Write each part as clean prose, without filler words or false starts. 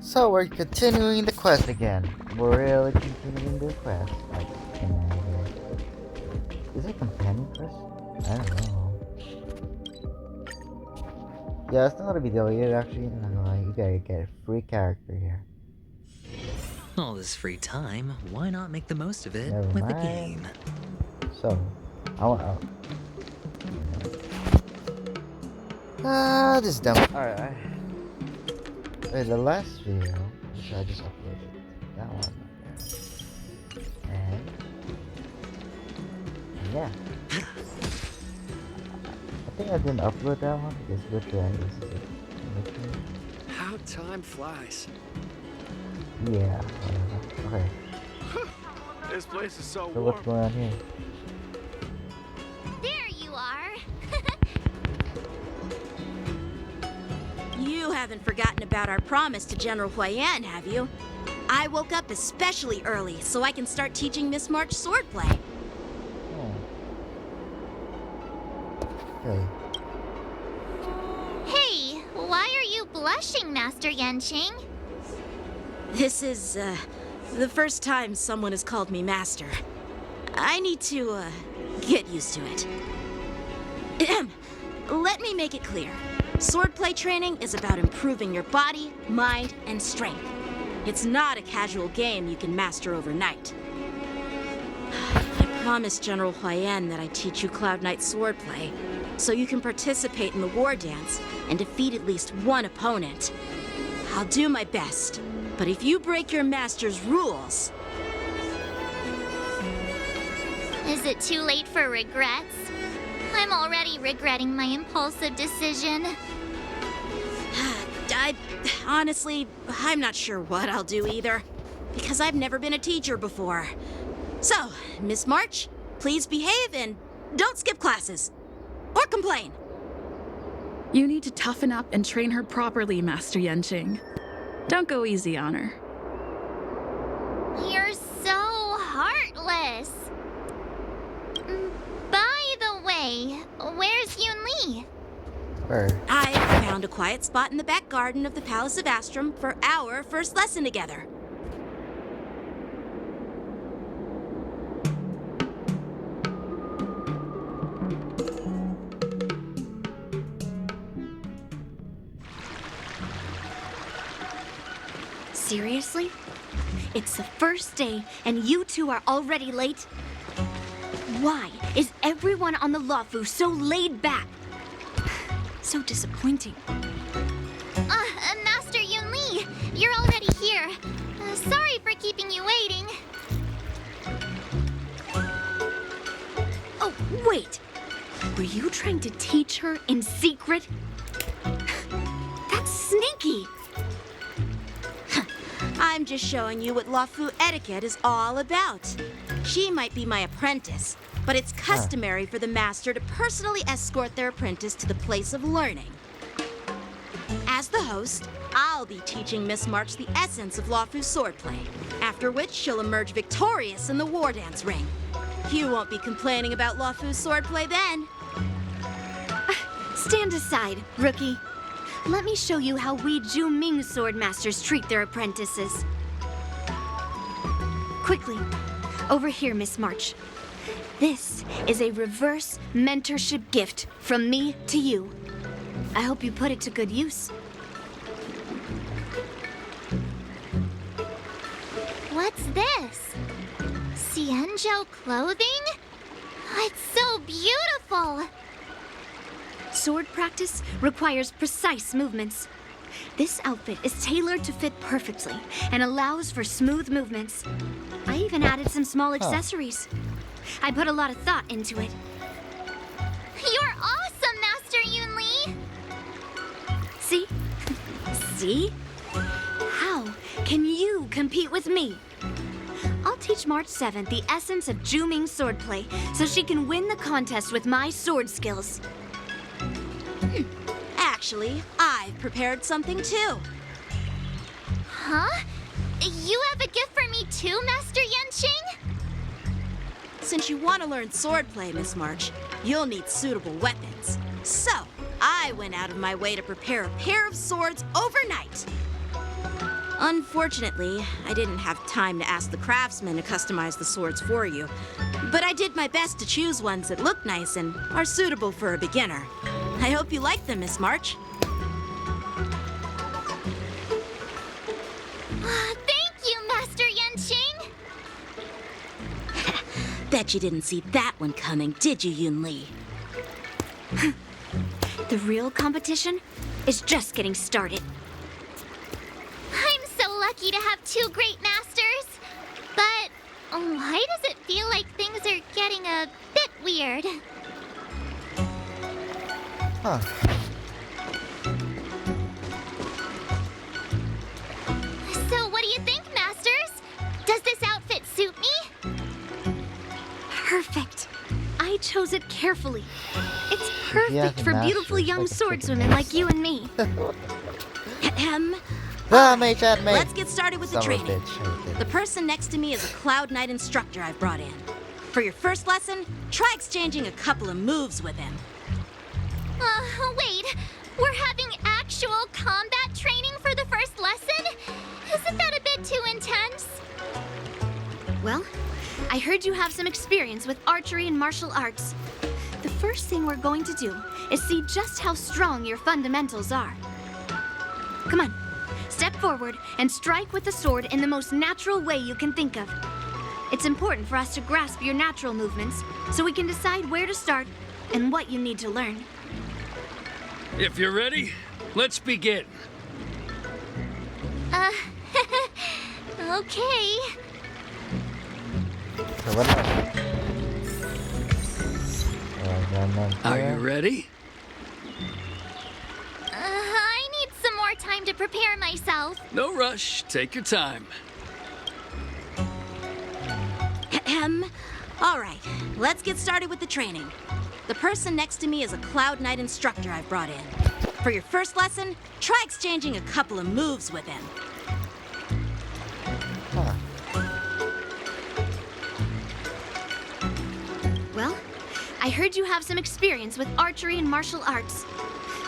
So we're continuing the quest again. We're really continuing the quest. Like, is it companion quest? I don't know. Yeah, it's not a video yet actually. I'm not gonna lie, you gotta get a free character here. All this free time, why not make the most of it Never with mind. a game? So, I want. This is dumb. Alright. The last video, which I just uploaded, that one right there. And yeah. I think I didn't upload that one because literally this is it. How time flies. Yeah, whatever. Okay. This place is so So warm. what's going on here? There you are. You haven't forgotten about our promise to General Huayan, have you? I woke up especially early so I can start teaching Miss March swordplay. Oh. Okay. Hey, why are you blushing, Master Yanqing? This is, the first time someone has called me master. I need to, get used to it. Ahem. Let me make it clear. Swordplay training is about improving your body, mind, and strength. It's not a casual game you can master overnight. I promised General Huayan that I'd teach you Cloud Knight swordplay, so you can participate in the war dance and defeat at least one opponent. I'll do my best, but if you break your master's rules... Is it too late for regrets? I'm already regretting my impulsive decision. Honestly, I'm not sure what I'll do either, because I've never been a teacher before. So, Miss March, please behave and don't skip classes. Or complain. You need to toughen up and train her properly, Master Yanqing. Don't go easy on her. You're so heartless. By the way, where's Yoon Lee? Where? I found a quiet spot in the back garden of the Palace of Astrum for our first lesson together. Seriously? It's the first day and you two are already late? Why is everyone on the Luofu so laid back? So disappointing. Master Yoon Lee, you're already here. Sorry for keeping you waiting. Oh, wait. Were you trying to teach her in secret? That's sneaky. I'm just showing you what Luofu etiquette is all about. She might be my apprentice, but it's customary for the master to personally escort their apprentice to the place of learning. As the host, I'll be teaching Miss March the essence of Luofu swordplay, after which she'll emerge victorious in the war dance ring. You won't be complaining about Luofu swordplay then. Stand aside, rookie. Let me show you how we Ju-Ming sword masters treat their apprentices. Quickly, over here, Miss March. This is a reverse mentorship gift from me to you. I hope you put it to good use. What's this? Xianzhou clothing? It's so beautiful! Sword practice requires precise movements. This outfit is tailored to fit perfectly and allows for smooth movements. I even added some small accessories. I put a lot of thought into it. You're awesome, Master Yoon Lee! See? See? How can you compete with me? I'll teach March 7th the essence of Ju-Ming swordplay so she can win the contest with my sword skills. Actually, I've prepared something too. Huh? You have a gift for me too, Master Yanqing? Since you want to learn swordplay, Miss March, you'll need suitable weapons. So, I went out of my way to prepare a pair of swords overnight. Unfortunately, I didn't have time to ask the craftsman to customize the swords for you. But I did my best to choose ones that look nice and are suitable for a beginner. I hope you like them, Miss March. Thank you, Master Yenching! Bet you didn't see that one coming, did you, Yun Li? The real competition is just getting started. I'm so lucky to have two great masters. But why does it feel like things are getting a bit weird? Huh. So what do you think, masters? Does this outfit suit me? Perfect. I chose it carefully. It's Yeah, perfect for master beautiful is young like a swordswomen like you and me. Ahem. Mate, chat, mate. Let's get started with the Son of a training. bitch, I did. The person next to me is a Cloud Knight instructor I've brought in. For your first lesson, try exchanging a couple of moves with him. Wait. We're having actual combat training for the first lesson? Isn't that a bit too intense? Well, I heard you have some experience with archery and martial arts. The first thing we're going to do is see just how strong your fundamentals are. Come on, step forward and strike with the sword in the most natural way you can think of. It's important for us to grasp your natural movements so we can decide where to start and what you need to learn. If you're ready, let's begin. Okay. So what Are you ready? I need some more time to prepare myself. No rush. Take your time. Ahem. All right, let's get started with the training. The person next to me is a Cloud Knight instructor I've brought in. For your first lesson, try exchanging a couple of moves with him. Huh. Well, I heard you have some experience with archery and martial arts.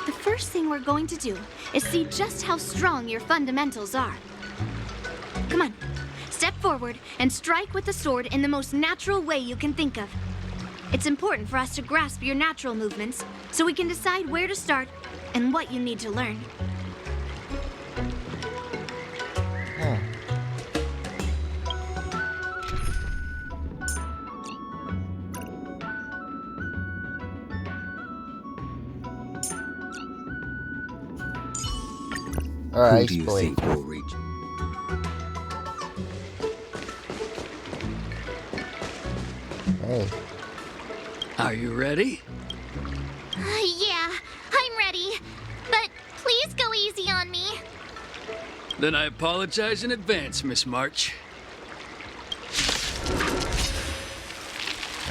The first thing we're going to do is see just how strong your fundamentals are. Come on, step forward and strike with the sword in the most natural way you can think of. It's important for us to grasp your natural movements so we can decide where to start and what you need to learn. Huh. Who do you boy. think will reach? Hey. Are you ready? Yeah, I'm ready. But please go easy on me. Then I apologize in advance, Miss March.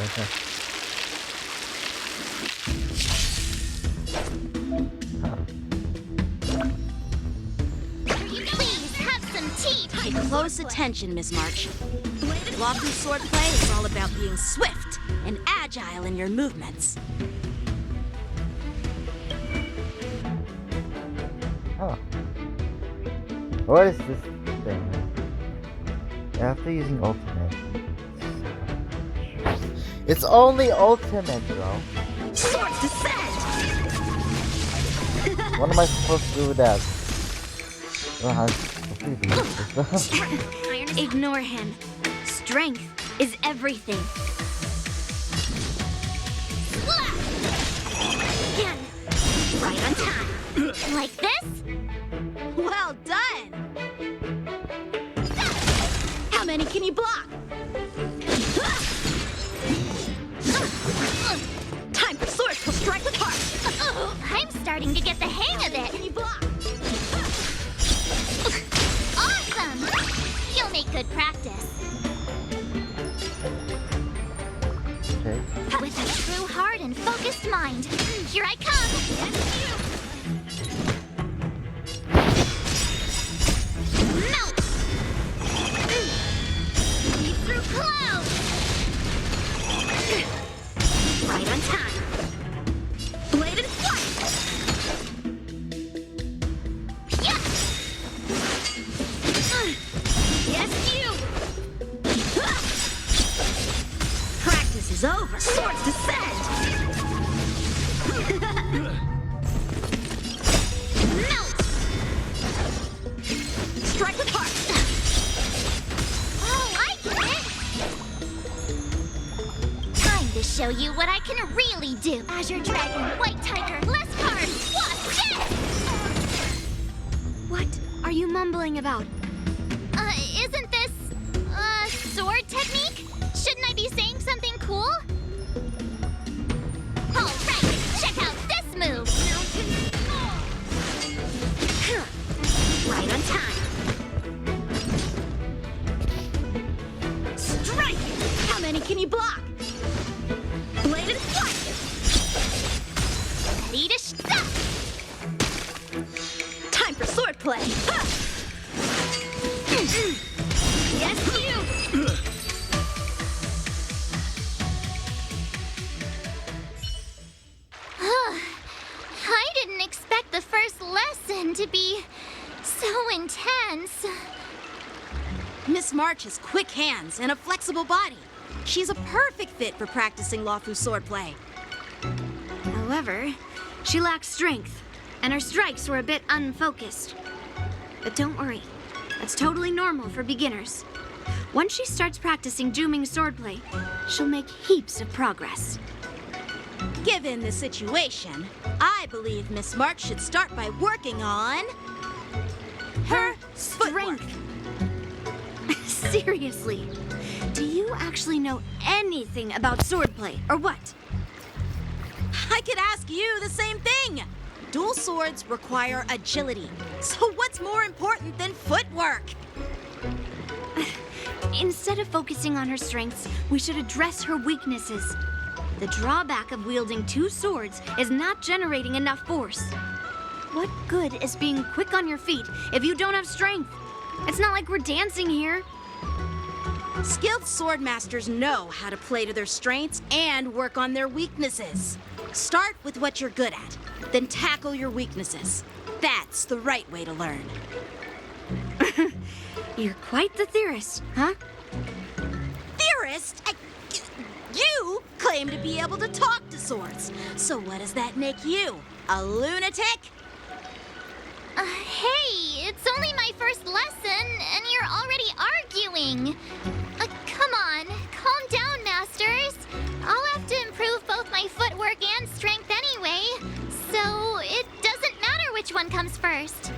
Okay. Please have some tea. Pay close attention, Miss March. Waku swordplay is all about being swift and agile in your movements. Oh. What is this thing? After using ultimate. It's only ultimate, bro. Swords descend! What am I supposed to do with that? I don't know how to do this. Ignore him. Strength is everything. Again. Right on time. Like this? Well done! How many can you block? Time for swords to strike with heart! I'm starting to get the hang of Can it. you block? Awesome. You'll make good practice. Okay. With a true heart and focused mind. Here I come. Melt. Leap through clouds. Right on time. Blade and flight. Yeah. show you what I can really do. Azure Dragon, White Tiger, less cards, Wasp, yes! What are you mumbling about? Isn't this, sword technique? Shouldn't I be saying something cool? Alright, check out this move! Right on time. Strike! How many can you block? Blade and flight! Ready to stop! Time for swordplay! Ha! Yes, you! I didn't expect the first lesson to be so intense. Miss March has quick hands and a flexible body. She's a perfect fit for practicing Lawfu swordplay. However, she lacks strength, and her strikes were a bit unfocused. But don't worry, that's totally normal for beginners. Once she starts practicing Juming swordplay, she'll make heaps of progress. Given the situation, I believe Miss March should start by working on her footwork. Seriously, do you actually know anything about swordplay, or what? I could ask you the same thing. Dual swords require agility. So what's more important than footwork? Instead of focusing on her strengths, we should address her weaknesses. The drawback of wielding two swords is not generating enough force. What good is being quick on your feet if you don't have strength? It's not like we're dancing here. Skilled sword masters know how to play to their strengths and work on their weaknesses. Start with what you're good at, then tackle your weaknesses. That's the right way to learn. You're quite the theorist, huh? Theorist? You claim to be able to talk to swords. So what does that make you? A lunatic? Hey, it's only my first lesson, and you're already arguing. Come on, calm down, masters. I'll have to improve both my footwork and strength anyway, so it doesn't matter which one comes first.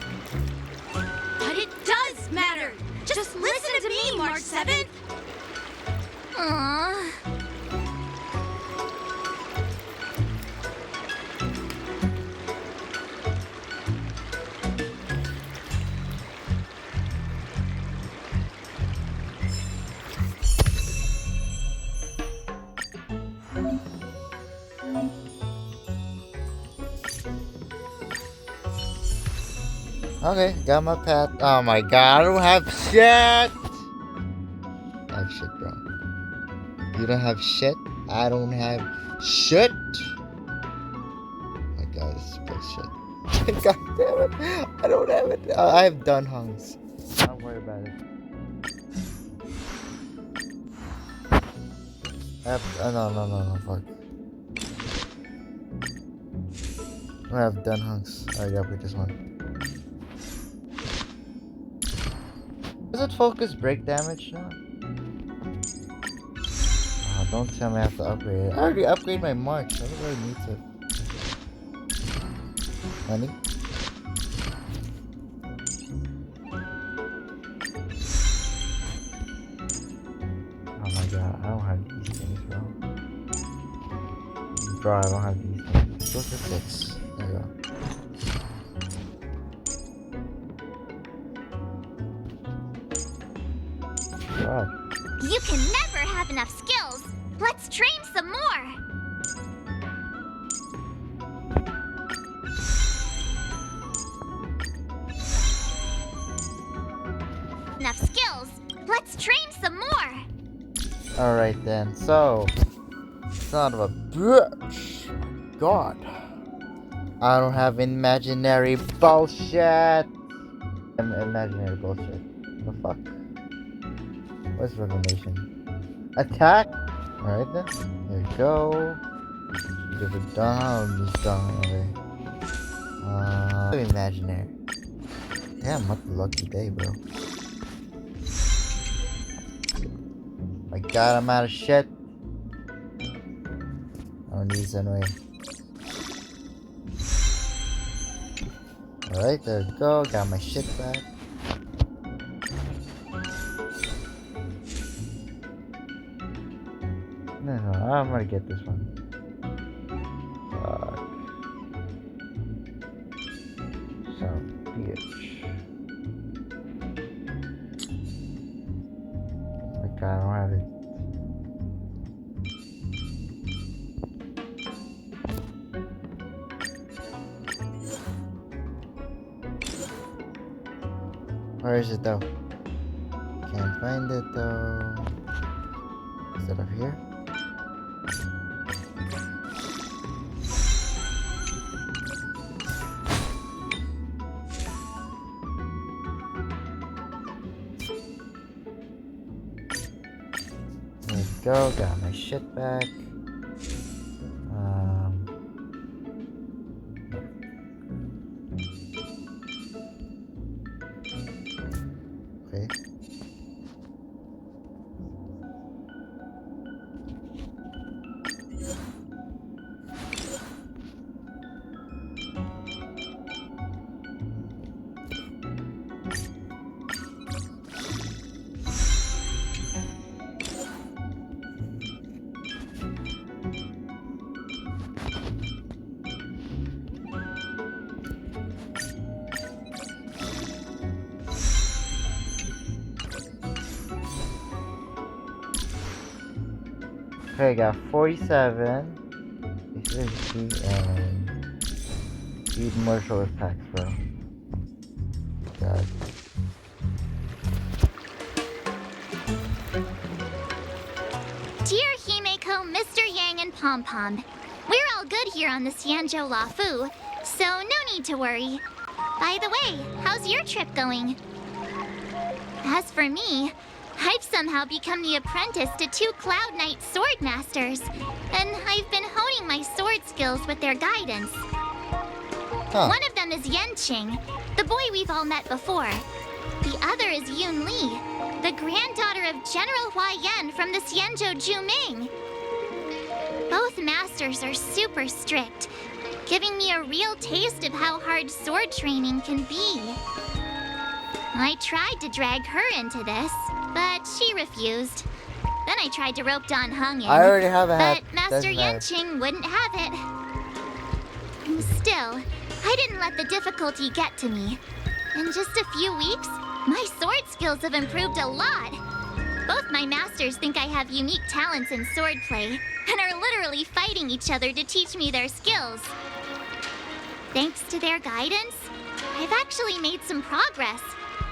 But it does matter. Just listen to me, March 7th. Aww. Okay, got my path. Oh my god, I don't have shit! I have shit, bro. You don't have shit? I don't have shit! Oh my god, this is bullshit. God damn it! I don't have it. I have done hungs. Don't worry about it. I have. No, fuck. I have done hunks. Alright, gotta pick this one. Does it focus break damage now? Oh, don't tell me I have to upgrade it. I already upgraded my march. I don't really need to. Honey? Oh my god, I don't have these things, bro. Bro, I don't have these things. Go to 6. There you go. God. You can never have enough skills. Let's train some more. Enough skills. Let's train some more. Alright then, so. Son of a bitch. God. I don't have imaginary bullshit. Imaginary bullshit. The fuck? What's reclamation? Attack! Alright then. There you go. Give it down. Just down. Okay. Imaginary. Damn, what a lucky day, bro. My god, I'm out of shit. On these anyway. Alright, there we go. Got my shit back. No, I'm gonna get this one. Fuck. So, bitch. Like, I don't have it. Where is it though? Can't find it though. Is it up here? There we go, got my shit back. Okay. Okay, I got 47, 50, and speed martial attacks, bro. God. Dear Himeko, Mr. Yang, and Pom Pom, we're all good here on the Xianzhou Lafu, so no need to worry. By the way, how's your trip going? As for me, I've somehow become the apprentice to 2 Cloud Knight sword masters, and I've been honing my sword skills with their guidance. One of them is Yenqing, the boy we've all met before. The other is Yun Li, the granddaughter of General Hua Yan from the Xianzhou Juming. Both masters are super strict, giving me a real taste of how hard sword training can be. I tried to drag her into this, but she refused. Then I tried to rope Dan Heng in, I already have a hat. but Master Yenqing wouldn't have it. Still, I didn't let the difficulty get to me. In just a few weeks, my sword skills have improved a lot. Both my masters think I have unique talents in swordplay, and are literally fighting each other to teach me their skills. Thanks to their guidance, I've actually made some progress.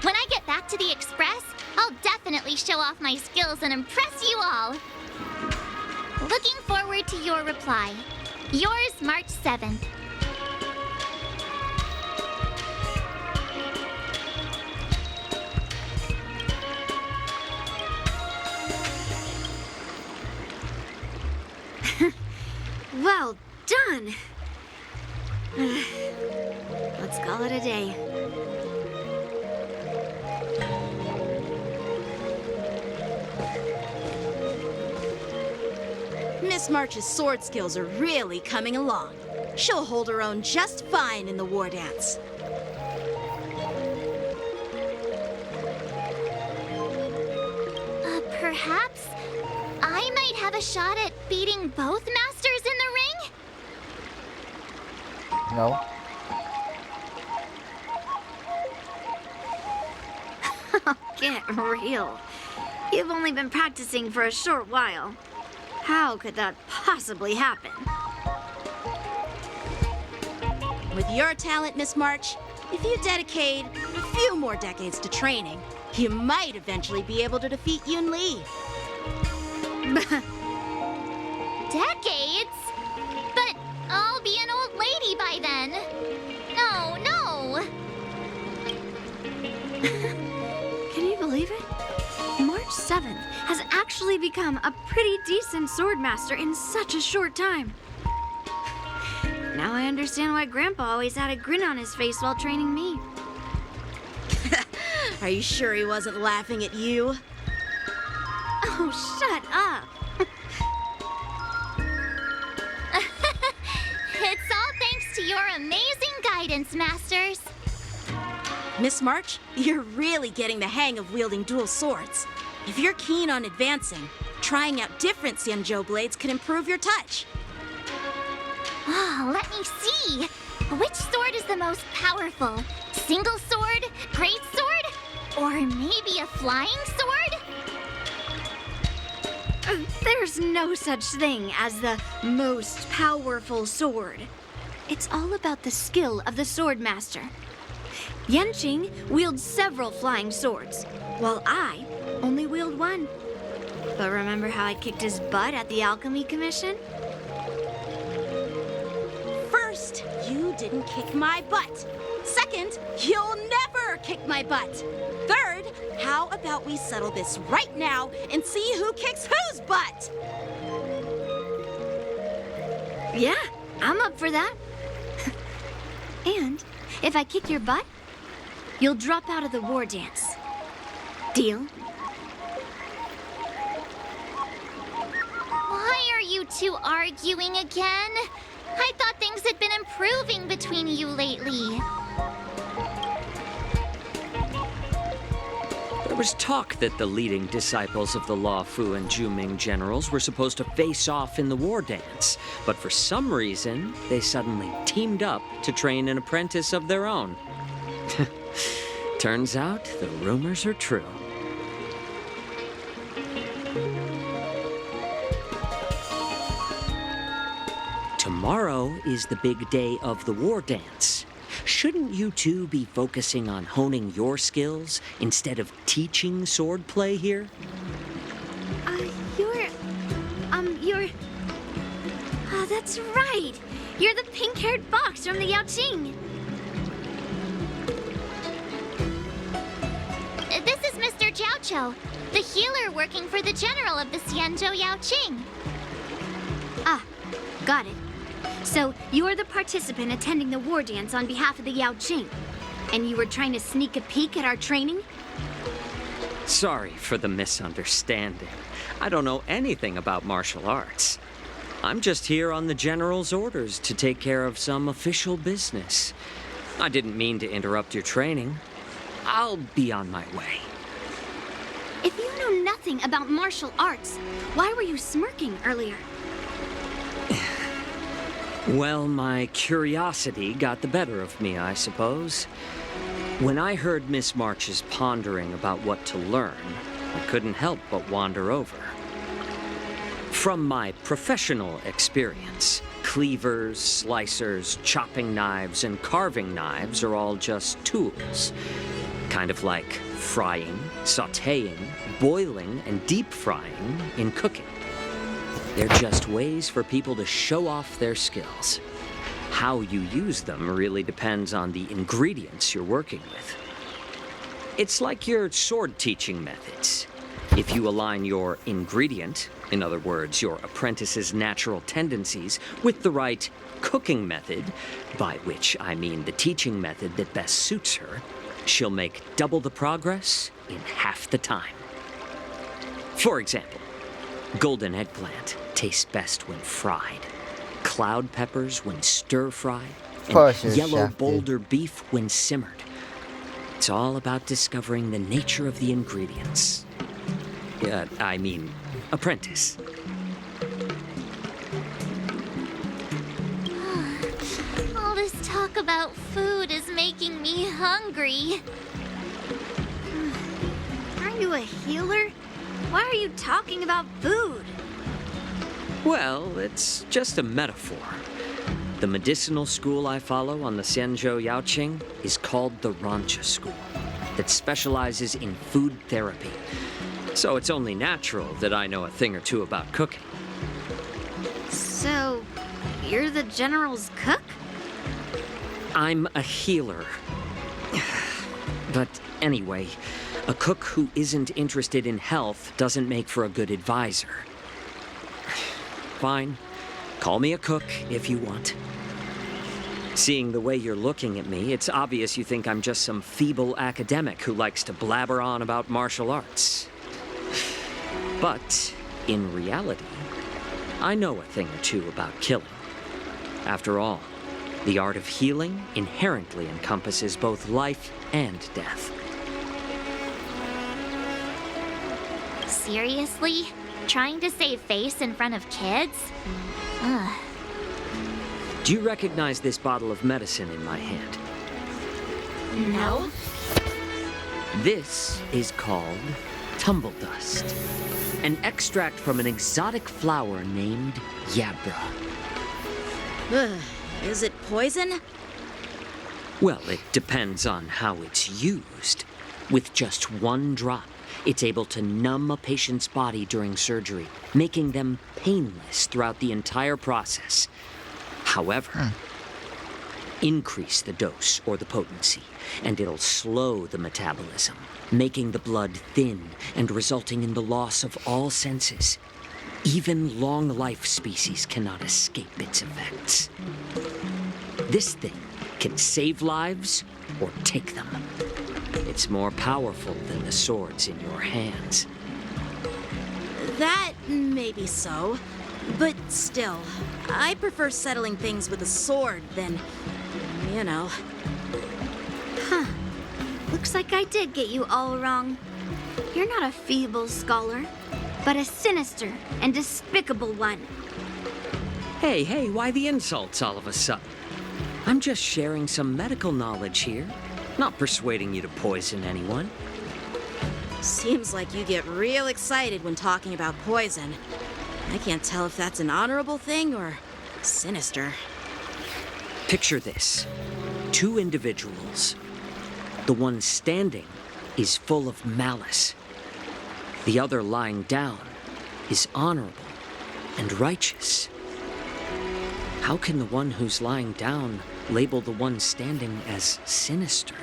When I get back to the Express, I'll definitely show off my skills and impress you all. Looking forward to your reply. Yours, March 7th. Well done! Let's call it a day. Miss March's sword skills are really coming along. She'll hold her own just fine in the war dance. Perhaps I might have a shot at beating both masters in the ring? No. Get real. You've only been practicing for a short while. How could that possibly happen? With your talent, Miss March, if you dedicate a few more decades to training, you might eventually be able to defeat Yun Li. Decades? But I'll be an old lady by then. No, no. Can you believe it? March 7th has actually become a pretty decent swordmaster in such a short time. Now I understand why Grandpa always had a grin on his face while training me. Are you sure he wasn't laughing at you? Oh, shut up. amazing guidance, Masters. Miss March, you're really getting the hang of wielding dual swords. If you're keen on advancing, trying out different Xianzhou blades can improve your touch. Oh, let me see. Which sword is the most powerful? Single sword? Great sword? Or maybe a flying sword? There's no such thing as the most powerful sword. It's all about the skill of the sword master. Yanqing wields several flying swords, while I only wield one. But remember how I kicked his butt at the Alchemy Commission? First, you didn't kick my butt. Second, you'll never kick my butt. Third, how about we settle this right now and see who kicks whose butt? Yeah, I'm up for that. And if I kick your butt, you'll drop out of the war dance. Deal? Why are you two arguing again? I thought things had been improving between you lately. There was talk that the leading disciples of the Law Fu and Juming generals were supposed to face off in the war dance, but for some reason, they suddenly teamed up to train an apprentice of their own. Turns out the rumors are true. Tomorrow is the big day of the war dance. Shouldn't you two be focusing on honing your skills instead of teaching swordplay here? You're... Oh, that's right. You're the pink-haired fox from the Yaoqing. This is Mr. Jiaoqiu, the healer working for the general of the Xianzhou Yaoqing. Ah, got it. So, you're the participant attending the war dance on behalf of the Yaoqing. And you were trying to sneak a peek at our training? Sorry for the misunderstanding. I don't know anything about martial arts. I'm just here on the general's orders to take care of some official business. I didn't mean to interrupt your training. I'll be on my way. If you know nothing about martial arts, why were you smirking earlier? Well, my curiosity got the better of me, I suppose. When I heard Miss March's pondering about what to learn, I couldn't help but wander over. From my professional experience, cleavers, slicers, chopping knives, and carving knives are all just tools. Kind of like frying, sautéing, boiling, and deep frying in cooking. They're just ways for people to show off their skills. How you use them really depends on the ingredients you're working with. It's like your sword teaching methods. If you align your ingredient, in other words, your apprentice's natural tendencies, with the right cooking method, by which I mean the teaching method that best suits her, she'll make double the progress in half the time. For example, golden eggplant tastes best when fried, cloud peppers when stir-fried, and yellow boulder beef when simmered. It's all about discovering the nature of the ingredients. Apprentice. All this talk about food is making me hungry. Aren't you a healer? Why are you talking about food? Well, it's just a metaphor. The medicinal school I follow on the Xianzhou Yaoqing is called the Rancha School, that specializes in food therapy. So it's only natural that I know a thing or two about cooking. So, you're the general's cook? I'm a healer. But anyway, a cook who isn't interested in health doesn't make for a good advisor. Fine. Call me a cook if you want. Seeing the way you're looking at me, it's obvious you think I'm just some feeble academic who likes to blabber on about martial arts. But, in reality, I know a thing or two about killing. After all, The art of healing inherently encompasses both life and death. Seriously? Trying to save face in front of kids? Ugh. Do you recognize this bottle of medicine in my hand? No? This is called tumble dust, an extract from an exotic flower named Yabra. Ugh, is it poison? Well, it depends on how it's used. With just one drop, it's able to numb a patient's body during surgery, making them painless throughout the entire process. However, increase the dose or the potency, and it'll slow the metabolism, making the blood thin and resulting in the loss of all senses. Even long-life species cannot escape its effects. This thing can save lives or take them. It's more powerful than the swords in your hands. That may be so, but still, I prefer settling things with a sword than, you know. Looks like I did get you all wrong. You're not a feeble scholar, but a sinister and despicable one. Hey, why the insults all of a sudden? I'm just sharing some medical knowledge here, not persuading you to poison anyone. Seems like you get real excited when talking about poison. I can't tell if that's an honorable thing or sinister. Picture this. Two individuals. The one standing is full of malice. The other lying down is honorable and righteous. How can the one who's lying down label the one standing as sinister?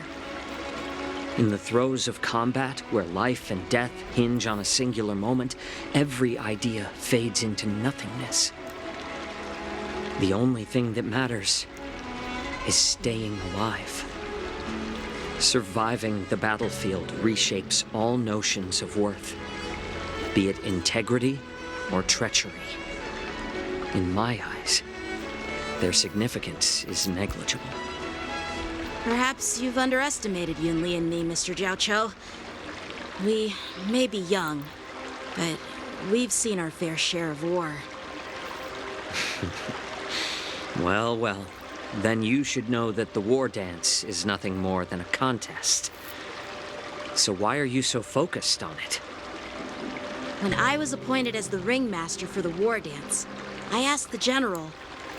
In the throes of combat, where life and death hinge on a singular moment, every idea fades into nothingness. The only thing that matters is staying alive. Surviving the battlefield reshapes all notions of worth, be it integrity or treachery. In my eyes, their significance is negligible. Perhaps you've underestimated Yunli and me, Mr. Jiaoqiu. We may be young, but we've seen our fair share of war. Well, then you should know that the war dance is nothing more than a contest. So why are you so focused on it? When I was appointed as the ringmaster for the war dance, I asked the general,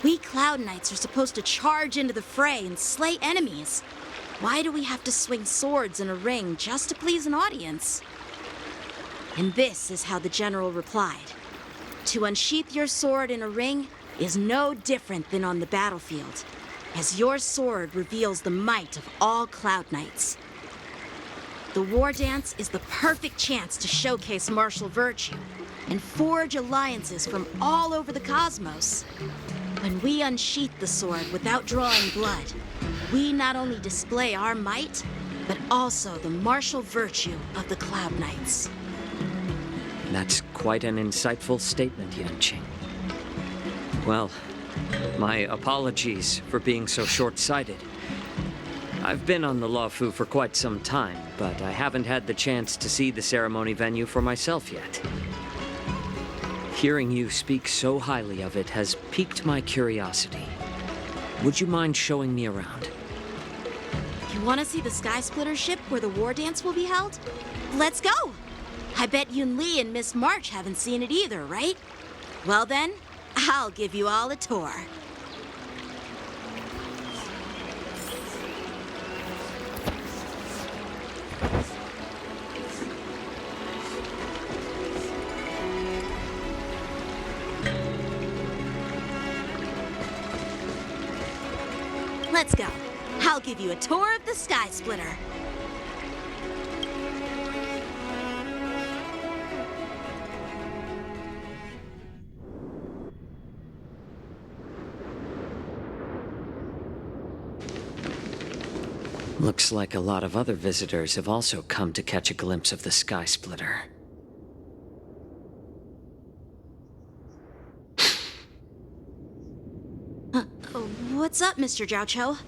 we Cloud Knights are supposed to charge into the fray and slay enemies. Why do we have to swing swords in a ring just to please an audience? And this is how the general replied. To unsheath your sword in a ring is no different than on the battlefield, as your sword reveals the might of all Cloud Knights. The war dance is the perfect chance to showcase martial virtue and forge alliances from all over the cosmos. When we unsheath the sword without drawing blood, we not only display our might, but also the martial virtue of the Cloud Knights. That's quite an insightful statement, Yanqing. Well, my apologies for being so short-sighted. I've been on the Luofu for quite some time, but I haven't had the chance to see the ceremony venue for myself yet. Hearing you speak so highly of it has piqued my curiosity. Would you mind showing me around? You want to see the Sky Splitter ship where the war dance will be held? Let's go! I bet Yunli and Miss March haven't seen it either, right? Well then, I'll give you all a tour. Let's go. I'll give you a tour of the Sky Splitter. Looks like a lot of other visitors have also come to catch a glimpse of the Sky Splitter. What's up, Mr. Jiaoqiu?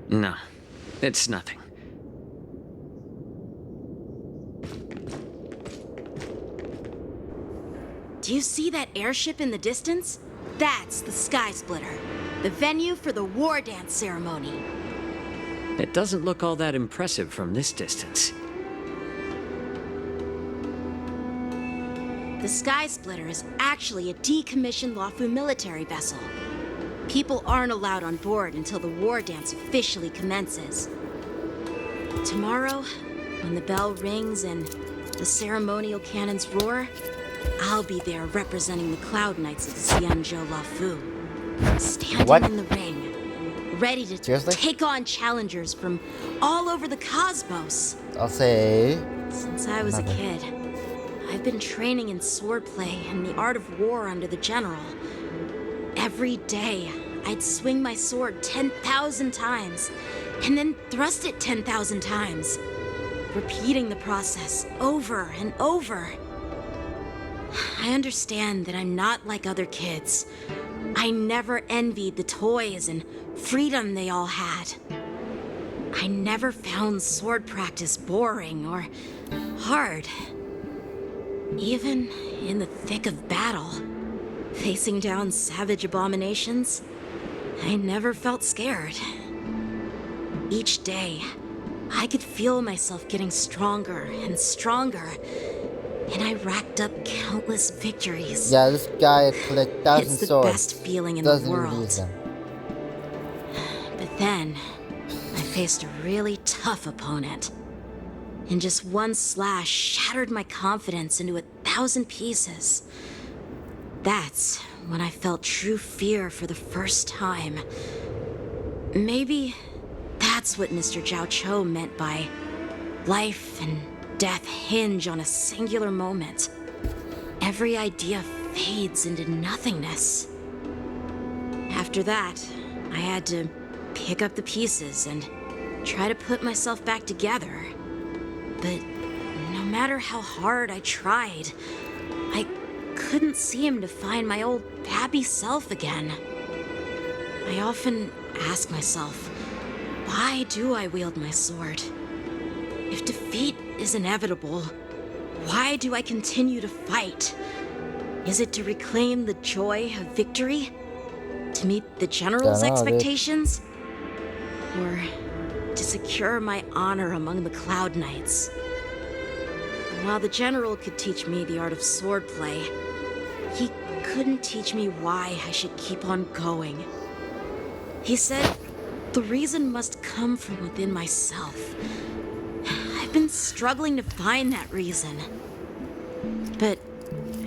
No, it's nothing. Do you see that airship in the distance? That's the Sky Splitter, the venue for the war dance ceremony. It doesn't look all that impressive from this distance. The Sky Splitter is actually a decommissioned Luofu military vessel. People aren't allowed on board until the war dance officially commences. Tomorrow, when the bell rings and the ceremonial cannons roar, I'll be there representing the Cloud Knights of Xianzhou Luofu. Standing What? in the ring, ready to Seriously? take on challengers from all over the cosmos. I'll say... Since I was a kid, I've been training in swordplay and the art of war under the general. Every day, I'd swing my sword 10,000 times, and then thrust it 10,000 times, repeating the process over and over. I understand that I'm not like other kids. I never envied the toys and freedom they all had. I never found sword practice boring or hard. Even in the thick of battle, facing down savage abominations, I never felt scared. Each day, I could feel myself getting stronger and stronger, and I racked up countless victories. Yeah, this guy had collected 1,000 It's the swords. best feeling in Doesn't the even world. use them. But then, I faced a really tough opponent. And just one slash shattered my confidence into 1,000 pieces. That's when I felt true fear for the first time. Maybe that's what Mr. Jiaoqiu meant by life and death hinge on a singular moment. Every idea fades into nothingness. After that, I had to pick up the pieces and try to put myself back together. But no matter how hard I tried, I couldn't seem to find my old happy self again. I often ask myself, why do I wield my sword? If defeat is inevitable, why do I continue to fight? Is it to reclaim the joy of victory? To meet the general's Dunno, dude. expectations? Or to secure my honor among the Cloud Knights? While the general could teach me the art of swordplay, he couldn't teach me why I should keep on going. He said the reason must come from within myself. I've been struggling to find that reason. But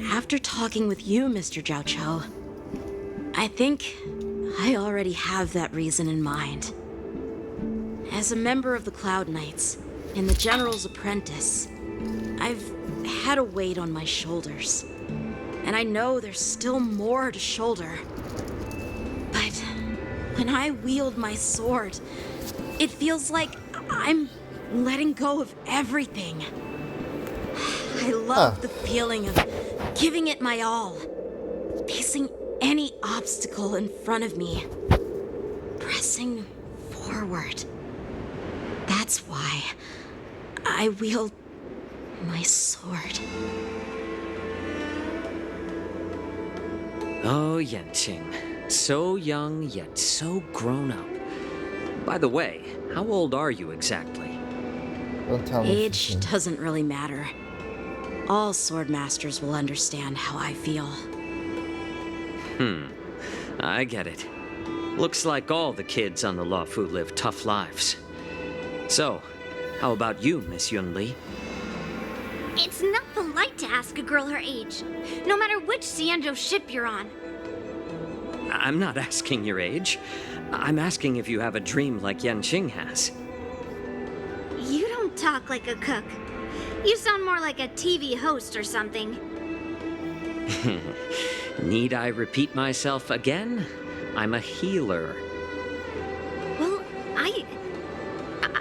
after talking with you, Mr. Jiaoqiu, I think I already have that reason in mind. As a member of the Cloud Knights and the General's apprentice, I've had a weight on my shoulders. And I know there's still more to shoulder. But when I wield my sword, it feels like I'm letting go of everything. I love the feeling of giving it my all, facing any obstacle in front of me, pressing forward. That's why I wield my sword. Oh, Yanqing. So young, yet so grown up. By the way, how old are you exactly? Don't tell me. Age doesn't really matter. All swordmasters will understand how I feel. I get it. Looks like all the kids on the Luofu live tough lives. So, how about you, Miss Yunli? It's not polite to ask a girl her age, no matter which Xianzhou ship you're on. I'm not asking your age. I'm asking if you have a dream like Yanqing has. You don't talk like a cook. You sound more like a TV host or something. Need I repeat myself again? I'm a healer. Well,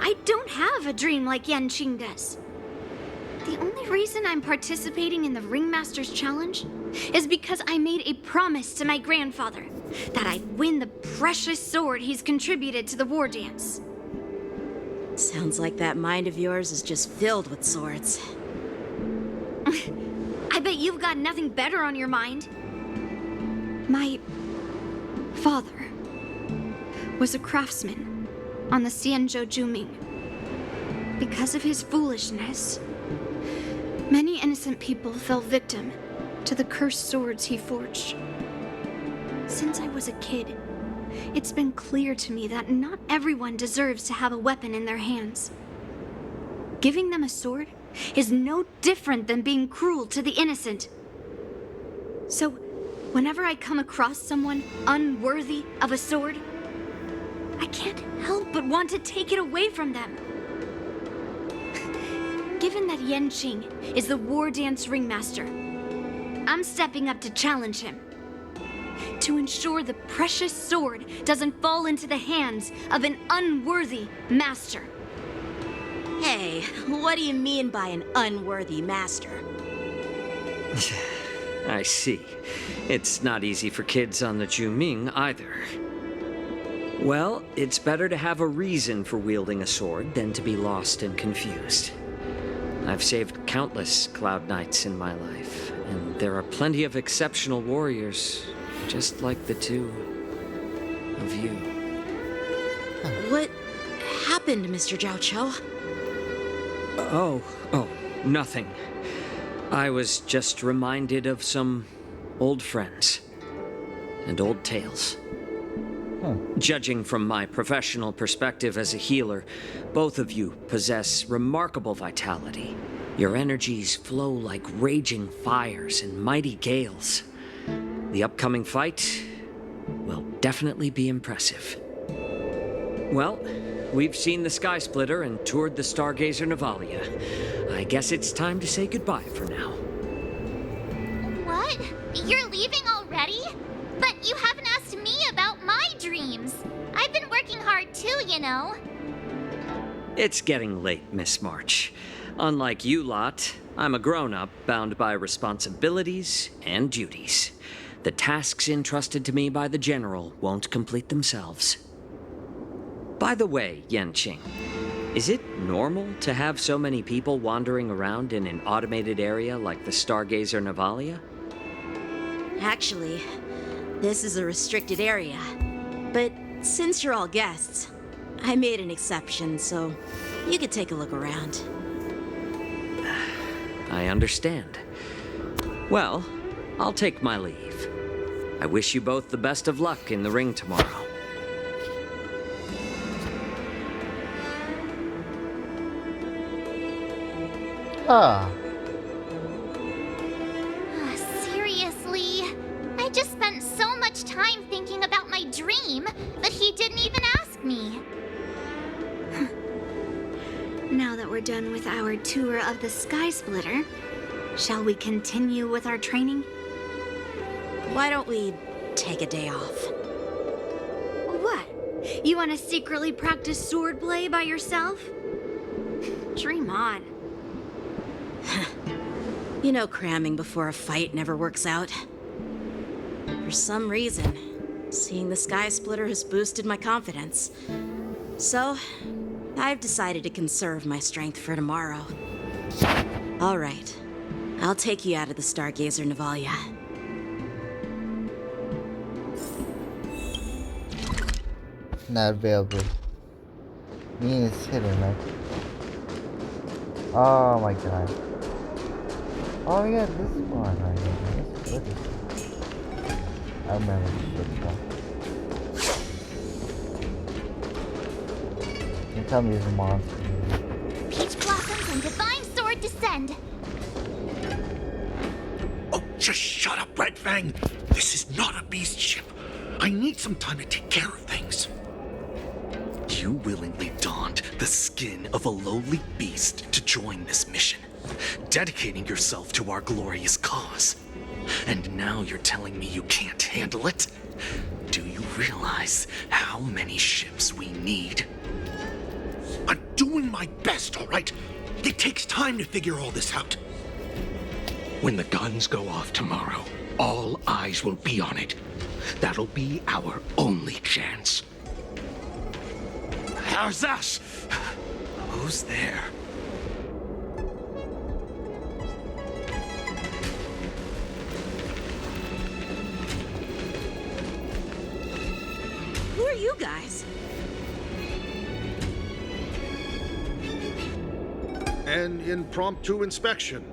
I don't have a dream like Yanqing does. The only reason I'm participating in the Ringmaster's Challenge is because I made a promise to my grandfather that I'd win the precious sword he's contributed to the war dance. Sounds like that mind of yours is just filled with swords. I bet you've got nothing better on your mind. My father was a craftsman on the Xianzhou Juming. Because of his foolishness, many innocent people fell victim to the cursed swords he forged. Since I was a kid, it's been clear to me that not everyone deserves to have a weapon in their hands. Giving them a sword is no different than being cruel to the innocent. So, whenever I come across someone unworthy of a sword, I can't help but want to take it away from them. Given that Yanqing is the war dance ringmaster, I'm stepping up to challenge him. To ensure the precious sword doesn't fall into the hands of an unworthy master. Hey, what do you mean by an unworthy master? I see. It's not easy for kids on the Juming either. Well, it's better to have a reason for wielding a sword than to be lost and confused. I've saved countless Cloud Knights in my life, and there are plenty of exceptional warriors, just like the two of you. What happened, Mr. Zhao Chou? Oh, nothing. I was just reminded of some old friends and old tales. Judging from my professional perspective as a healer, both of you possess remarkable vitality. Your energies flow like raging fires and mighty gales. The upcoming fight will definitely be impressive. Well, we've seen the Sky Splitter and toured the Stargazer Navalia. I guess it's time to say goodbye for now. What? You're leaving already? But you haven't asked me about my dreams. I've been working hard too, you know. It's getting late, Miss March. Unlike you lot, I'm a grown-up bound by responsibilities and duties. The tasks entrusted to me by the General won't complete themselves. By the way, Yanqing, is it normal to have so many people wandering around in an automated area like the Stargazer Navalia? Actually, this is a restricted area. But since you're all guests, I made an exception, so you could take a look around. I understand. Well, I'll take my leave. I wish you both the best of luck in the ring tomorrow. Seriously? I just spent so much time thinking about my dream, but he didn't even ask me. Now that we're done with our tour of the Sky Splitter, shall we continue with our training? Why don't we take a day off? What? You want to secretly practice swordplay by yourself? Dream on. You know cramming before a fight never works out. For some reason, seeing the Sky Splitter has boosted my confidence. So, I've decided to conserve my strength for tomorrow. All right, I'll take you out of the Stargazer Navalia. Not available. Me is hidden, right? Oh my god. Oh yeah, this one right here. This is good. I remember this one. You tell me it's a monster. Peach Blossoms and Divine Sword descend. Oh, just shut up, Red Fang. This is not a beast ship. I need some time to take care of things. You willingly donned the skin of a lowly beast to join this mission, dedicating yourself to our glorious cause. And now you're telling me you can't handle it? Do you realize how many ships we need? I'm doing my best, all right? It takes time to figure all this out. When the guns go off tomorrow, all eyes will be on it. That'll be our only chance. How's that? Who's there? Who are you guys? An impromptu inspection.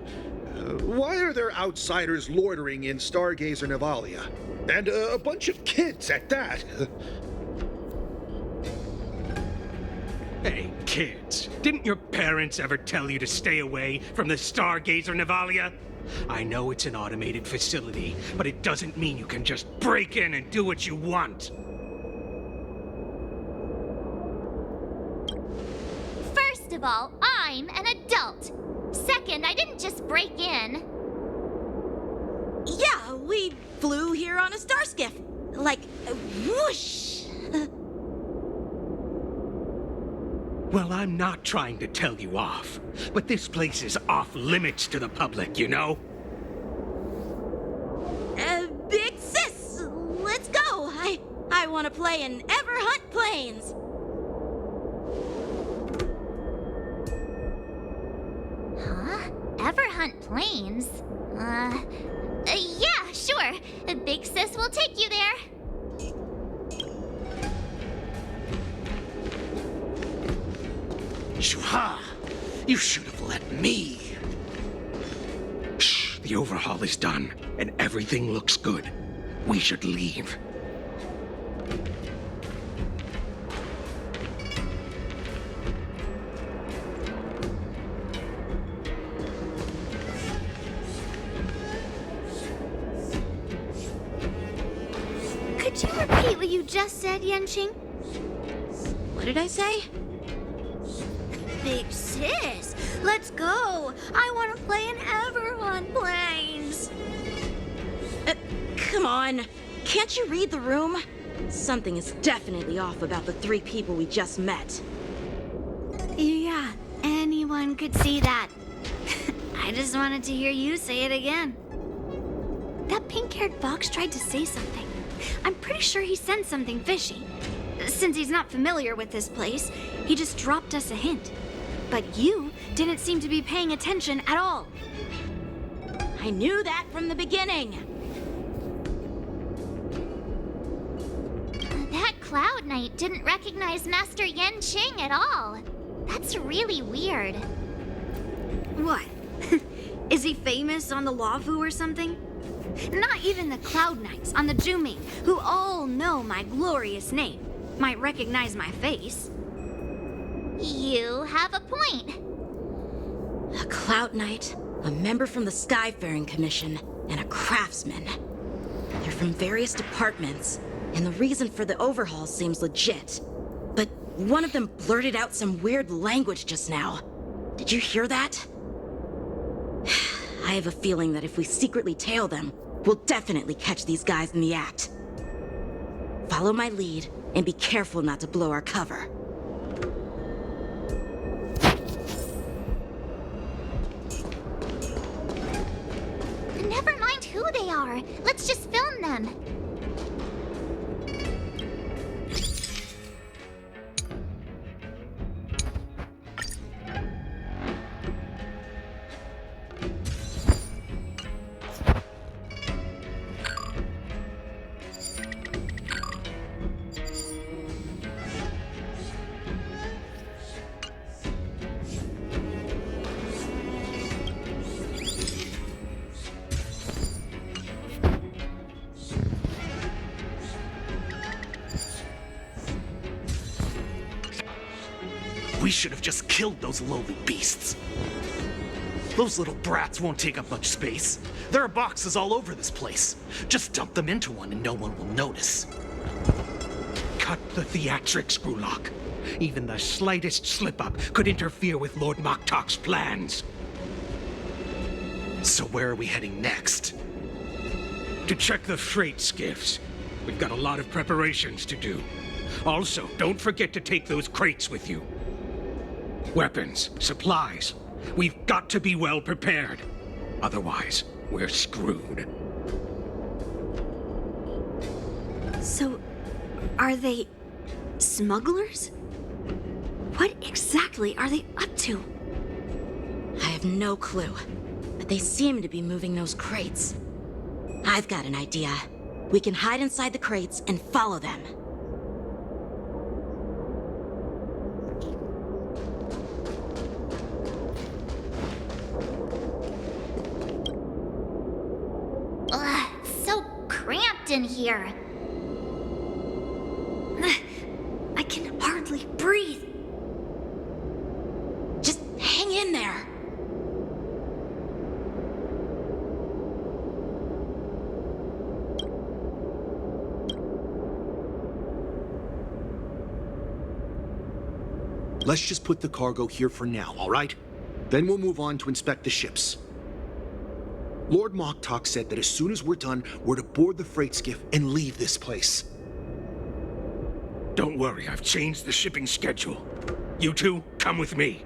Why are there outsiders loitering in Stargazer Navalia? And a bunch of kids at that. Hey, kids, didn't your parents ever tell you to stay away from the Stargazer Navalia? I know it's an automated facility, but it doesn't mean you can just break in and do what you want. First of all, I'm an adult. Second, I didn't just break in. Yeah, we flew here on a star skiff. Like, whoosh! Well, I'm not trying to tell you off, but this place is off limits to the public, you know? Big sis, let's go. I want to play in Everhunt Plains. Huh? Everhunt Plains? Yeah, sure. Big Sis will take you there. Shua! You should have let me. Shh, the overhaul is done, and everything looks good. We should leave. Could you repeat what you just said, Yenching? What did I say? Big sis, let's go. I want to play in Everhunt Plains. Come on. Can't you read the room? Something is definitely off about the three people we just met. Yeah, anyone could see that. I just wanted to hear you say it again. That pink-haired fox tried to say something. I'm pretty sure he sensed something fishy. Since he's not familiar with this place, he just dropped us a hint. But you didn't seem to be paying attention at all. I knew that from the beginning. That Cloud Knight didn't recognize Master Yenching at all. That's really weird. What? Is he famous on the Lavu or something? Not even the Cloud Knights on the Juming, who all know my glorious name, might recognize my face. You have a point. A Cloud Knight, a member from the Skyfaring Commission, and a craftsman. They're from various departments, and the reason for the overhaul seems legit. But one of them blurted out some weird language just now. Did you hear that? I have a feeling that if we secretly tail them, we'll definitely catch these guys in the act. Follow my lead, and be careful not to blow our cover. Never mind who they are. Let's just film them. We should have just killed those lowly beasts. Those little brats won't take up much space. There are boxes all over this place. Just dump them into one and no one will notice. Cut the theatrics, Grulok. Even the slightest slip-up could interfere with Lord Moktok's plans. So where are we heading next? To check the freight skiffs. We've got a lot of preparations to do. Also, don't forget to take those crates with you. Weapons, supplies. We've got to be well prepared. Otherwise, we're screwed. So, are they smugglers? What exactly are they up to? I have no clue, but they seem to be moving those crates. I've got an idea. We can hide inside the crates and follow them. Ugh, so cramped in here. I can hardly breathe. Just hang in there. Let's just put the cargo here for now, all right? Then we'll move on to inspect the ships. Lord Moktok said that as soon as we're done, we're to board the freight skiff and leave this place. Don't worry, I've changed the shipping schedule. You two, come with me.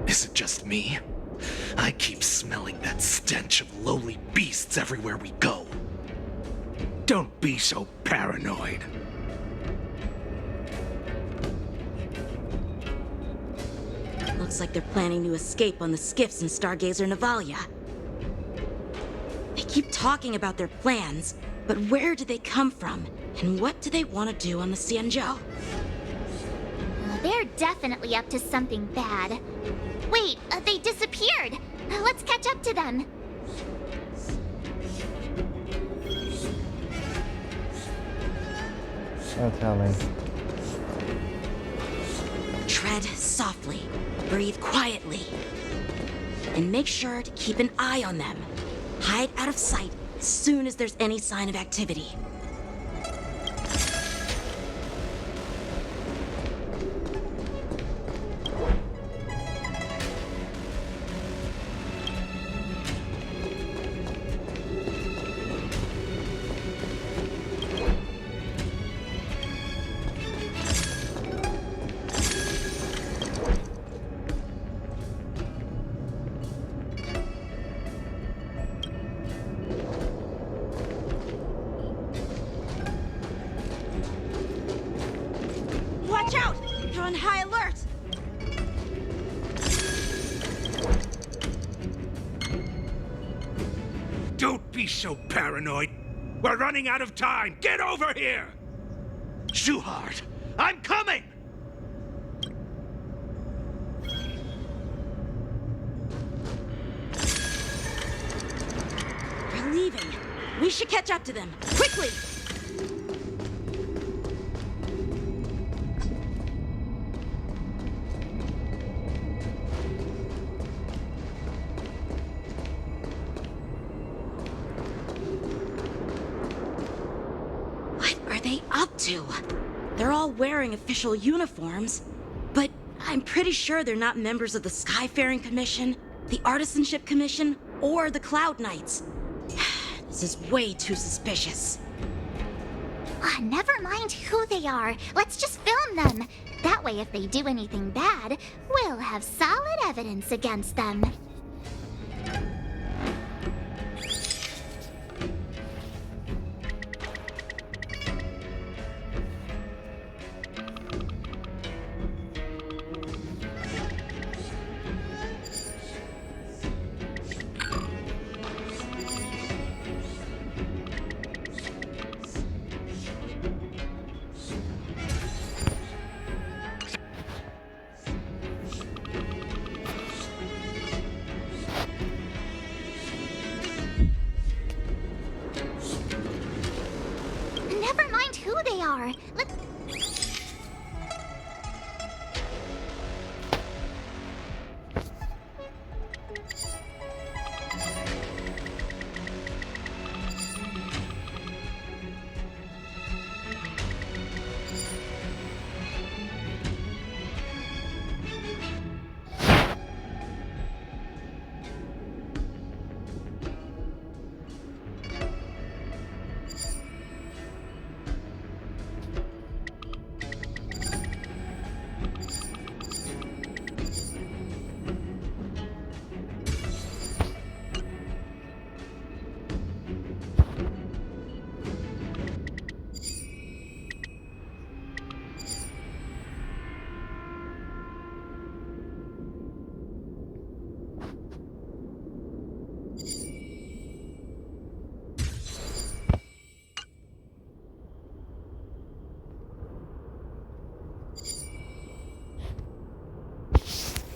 Is it just me? I keep smelling that stench of lowly beasts everywhere we go. Don't be so paranoid. Looks like they're planning to escape on the skiffs in Stargazer Navalia. They keep talking about their plans, but where do they come from? And what do they want to do on the Xianzhou? They're definitely up to something bad. Wait, they disappeared. Let's catch up to them. Don't tell me. Tread softly, breathe quietly, and make sure to keep an eye on them. Hide out of sight as soon as there's any sign of activity. Watch out! They're on high alert! Don't be so paranoid. We're running out of time. Get over here! Shuhart, I'm coming! They're leaving. We should catch up to them. Quickly! What are they up to? They're all wearing official uniforms, but I'm pretty sure they're not members of the Skyfaring Commission, the Artisanship Commission, or the Cloud Knights. This is way too suspicious. Never mind who they are. Let's just film them. That way, if they do anything bad, we'll have solid evidence against them.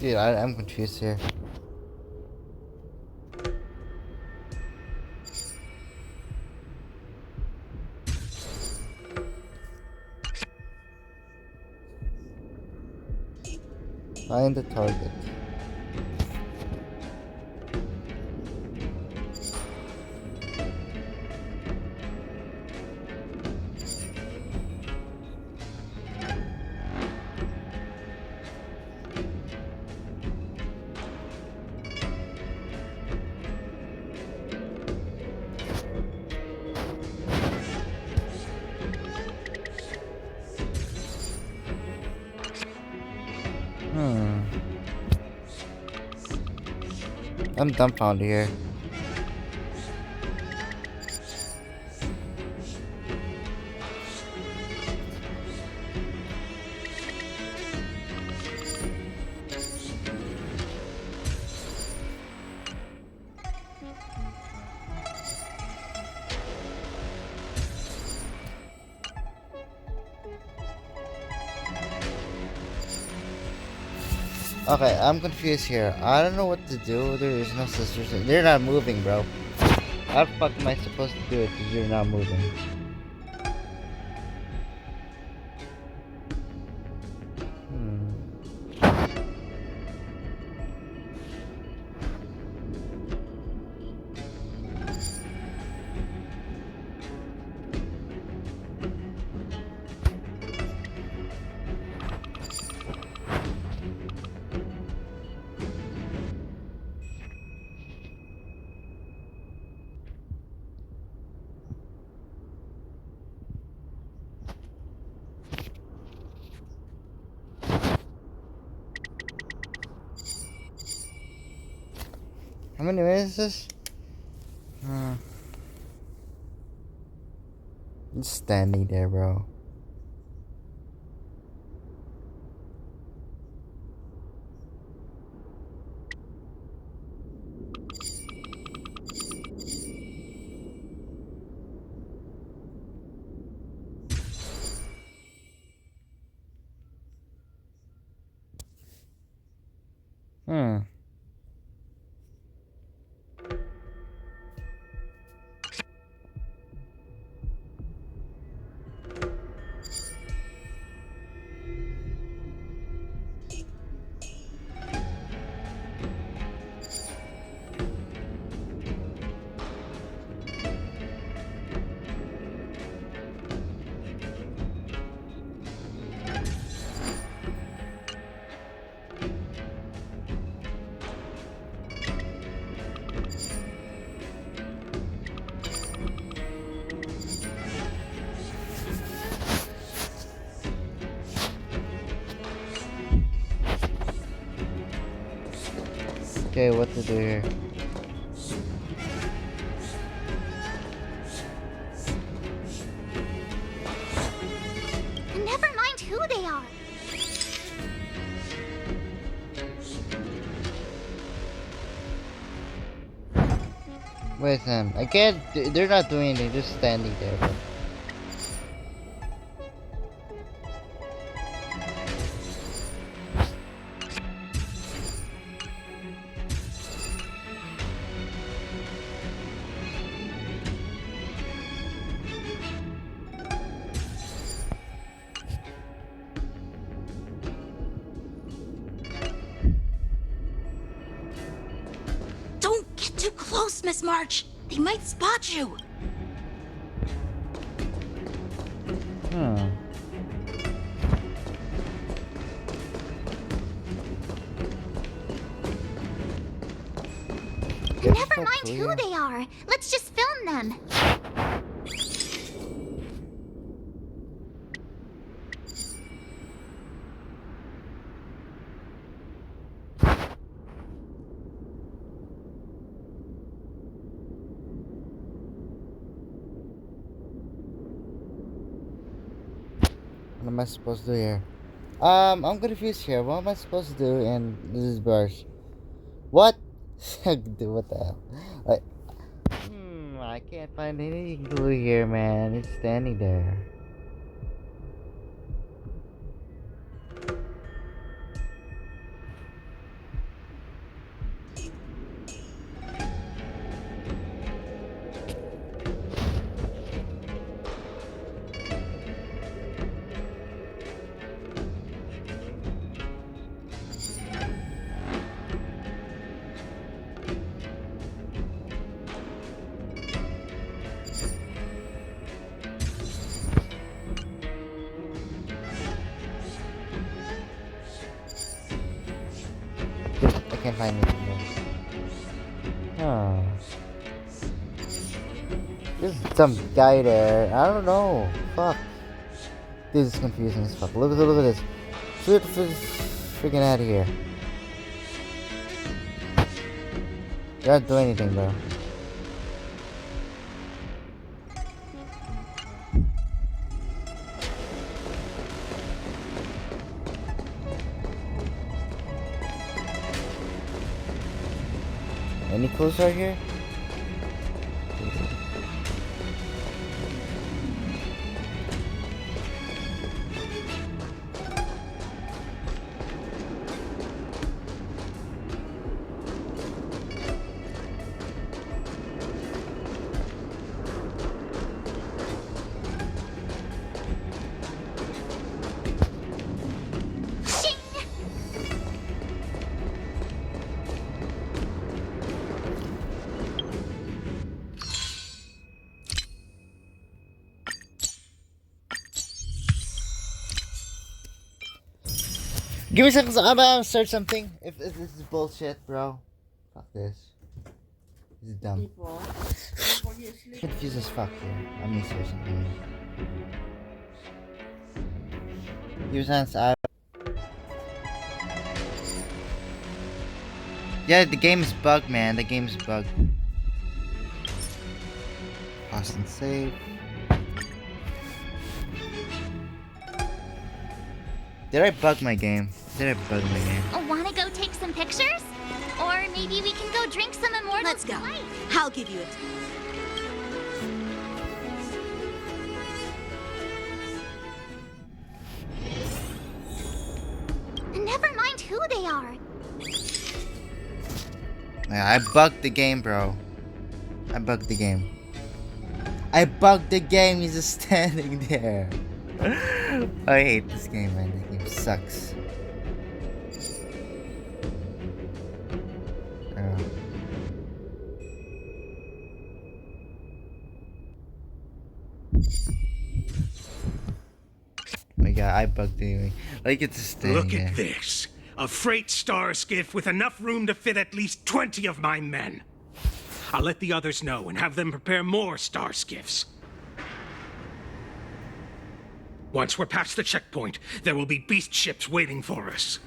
Dude, I'm confused here. Find the target. I'm dumbfounded here. Okay, I'm confused here. I don't know what to do. There is no sisters. They're not moving, bro. How the fuck am I supposed to do it if you're not moving? How many minutes is this? Just standing there, bro. Okay, what to do here? Never mind who they are. Wait, Sam. I can't. They're not doing anything. Just standing there, bro. Don't get too close, Miss March. They might spot you. Never mind who they are. Let's just film them. What am I supposed to do here? I'm confused here. What am I supposed to do in this brush? What? Dude, what the hell? Like, I can't find any clue here, man. It's standing there. can't find anything there. Oh. There's some guy there. I don't know. Fuck. This is confusing as fuck. Look at this. Shoot freaking out of here. You don't do anything, bro. Any clues right here? Give me seconds. I'm gonna search something. If this is bullshit, bro. Fuck this. This is dumb. Confused as fuck here. I'm gonna search something. Give me seconds. Yeah, the game is bugged, man. The game is bugged. Pause and save. Did I bug my game? Wanna go take some pictures? Or maybe we can go drink some immortal Let's go. Delight. I'll give you it. Never mind who they are. Yeah, I bugged the game, bro. I bugged the game. I bugged the game. He's just standing there. I hate this game, man. This game sucks. My God, I bugged anyway. Like it's just standing Look there. at this. A freight star skiff with enough room to fit at least 20 of my men. I'll let the others know and have them prepare more star skiffs. Once we're past the checkpoint, there will be beast ships waiting for us.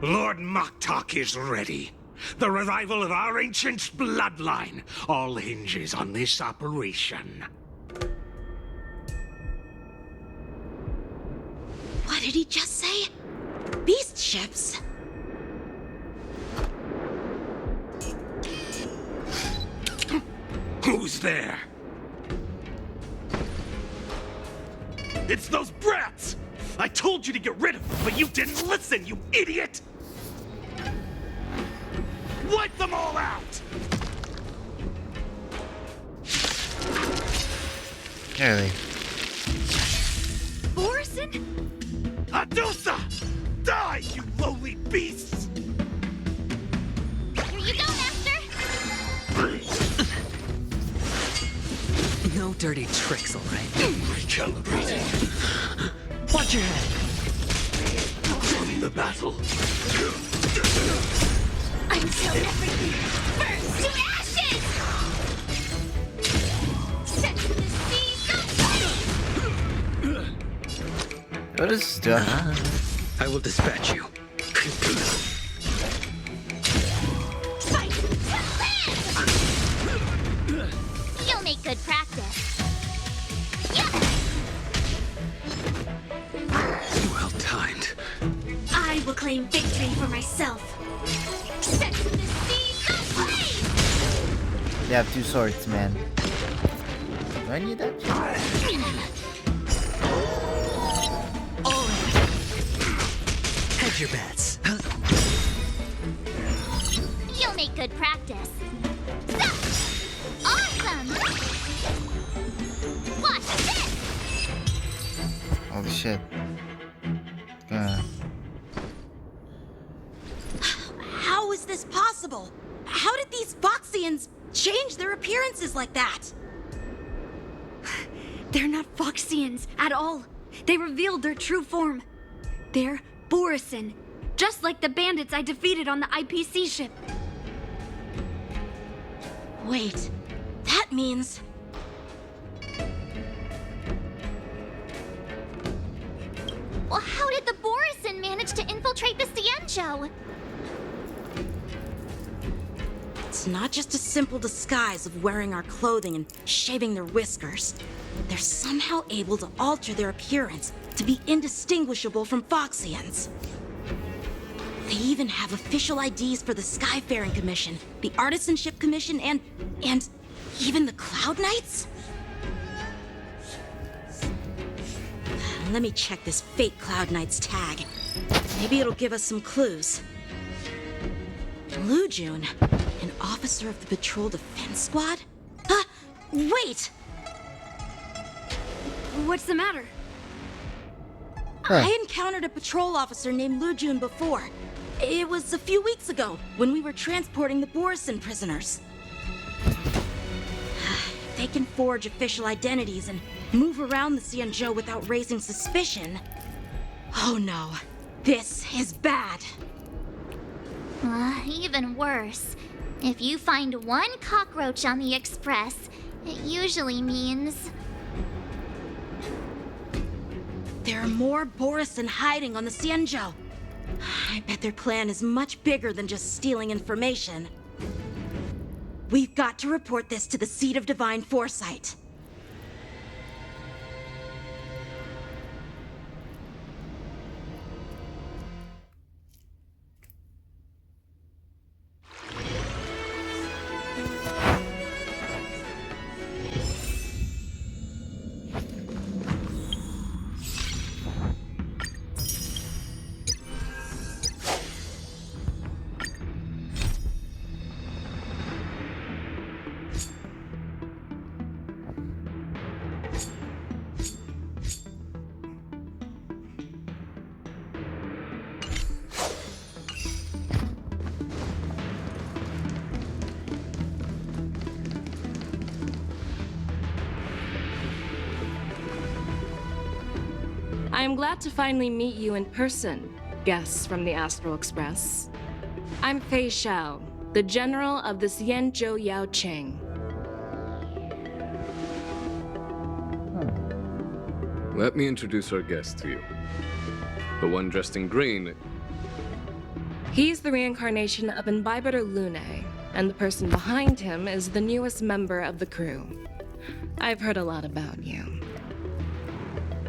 Lord Moktok is ready. The revival of our ancient bloodline all hinges on this operation. What did he just say? Beast ships? Who's there? It's those brats! I told you to get rid of them, but you didn't listen, you idiot! Wipe them all out! Really? Borson? Adusa! Die, you lowly beasts! Here you go, Master. No dirty tricks, all right? Recalibrating. Watch your head. From the battle. Until everything burns to ashes! Set to the seas of flame! What is stuff? I will dispatch you. Fight to live! You'll make good practice. Yeah! Well timed. I will claim victory for myself. Set to the seas of flame! You have two swords, man. Do I need that? All right. Hedge your bets. You'll make good practice. Awesome! Watch this! Oh shit. How is this possible? How did these Foxians change their appearances like that? They're not Foxians at all. They revealed their true form. They're Borison, Just like the bandits I defeated on the IPC ship. Wait, that means... Well, how did the Borisin manage to infiltrate the Cienjo? It's not just a simple disguise of wearing our clothing and shaving their whiskers. They're somehow able to alter their appearance to be indistinguishable from Foxians. They even have official IDs for the Skyfaring Commission, the Artisanship Commission, and even the Cloud Knights? Let me check this fake Cloud Knight's tag. Maybe it'll give us some clues. Lujun, an officer of the Patrol Defense Squad? Wait! What's the matter? I encountered a patrol officer named Lujun before. It was a few weeks ago, when we were transporting the Borisin prisoners. They can forge official identities and move around the Cienjo without raising suspicion. Oh no, this is bad. Even worse. If you find one cockroach on the Express, it usually means... There are more Borisin hiding on the Cienjo. I bet their plan is much bigger than just stealing information. We've got to report this to the Seat of Divine Foresight. I am glad to finally meet you in person, guests from the Astral Express. I'm Fei Xiao, the General of the Cienjo Yao Cheng. Let me introduce our guest to you. The one dressed in green. He's the reincarnation of Imbibitor Lune, and the person behind him is the newest member of the crew. I've heard a lot about you.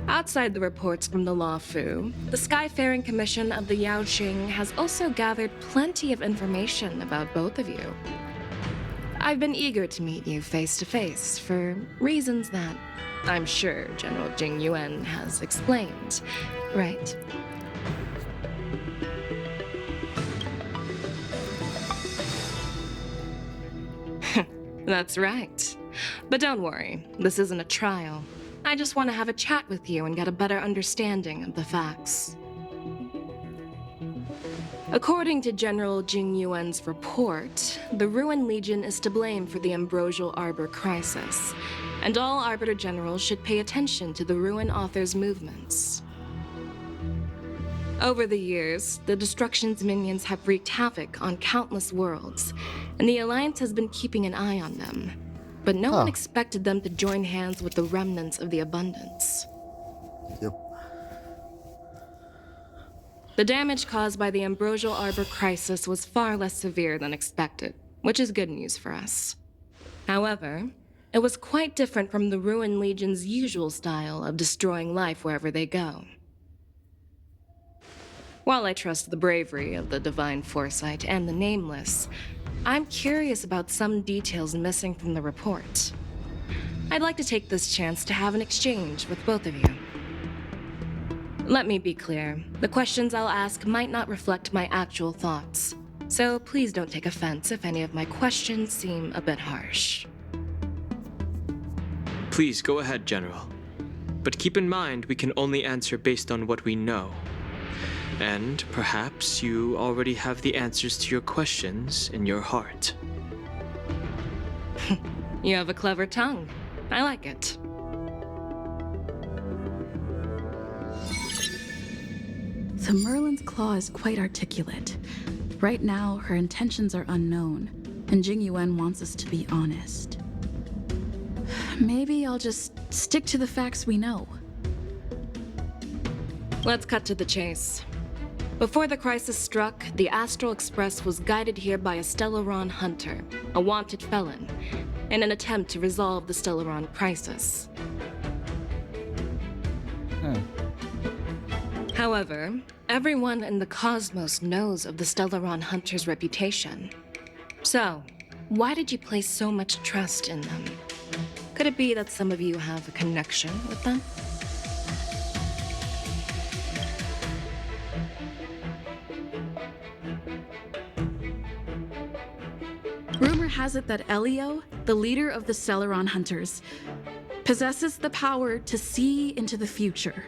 Outside the reports from the Law Fu, the Skyfaring Commission of the Yao Qing has also gathered plenty of information about both of you. I've been eager to meet you face to face for reasons that I'm sure General Jing Yuan has explained, right? That's right. But don't worry, this isn't a trial. I just want to have a chat with you and get a better understanding of the facts. According to General Jing Yuan's report, the Ruin Legion is to blame for the Ambrosial Arbor crisis, and all Arbiter Generals should pay attention to the Ruin Author's movements. Over the years, the Destruction's minions have wreaked havoc on countless worlds, and the Alliance has been keeping an eye on them. But no one expected them to join hands with the remnants of the Abundance. Yep. The damage caused by the Ambrosial Arbor crisis was far less severe than expected, which is good news for us. However, it was quite different from the Ruin Legion's usual style of destroying life wherever they go. While I trust the bravery of the Divine Foresight and the Nameless, I'm curious about some details missing from the report. I'd like to take this chance to have an exchange with both of you. Let me be clear, the questions I'll ask might not reflect my actual thoughts, so please don't take offense if any of my questions seem a bit harsh. Please go ahead, General. But keep in mind we can only answer based on what we know. And perhaps you already have the answers to your questions in your heart. You have a clever tongue. I like it. The Merlin's claw is quite articulate. Right now, her intentions are unknown, and Jing Yuan wants us to be honest. Maybe I'll just stick to the facts we know. Let's cut to the chase. Before the crisis struck, the Astral Express was guided here by a Stellaron hunter, a wanted felon, in an attempt to resolve the Stellaron crisis. However, everyone in the cosmos knows of the Stellaron hunter's reputation. So, why did you place so much trust in them? Could it be that some of you have a connection with them? Rumor has it that Elio, the leader of the Stellaron Hunters, possesses the power to see into the future.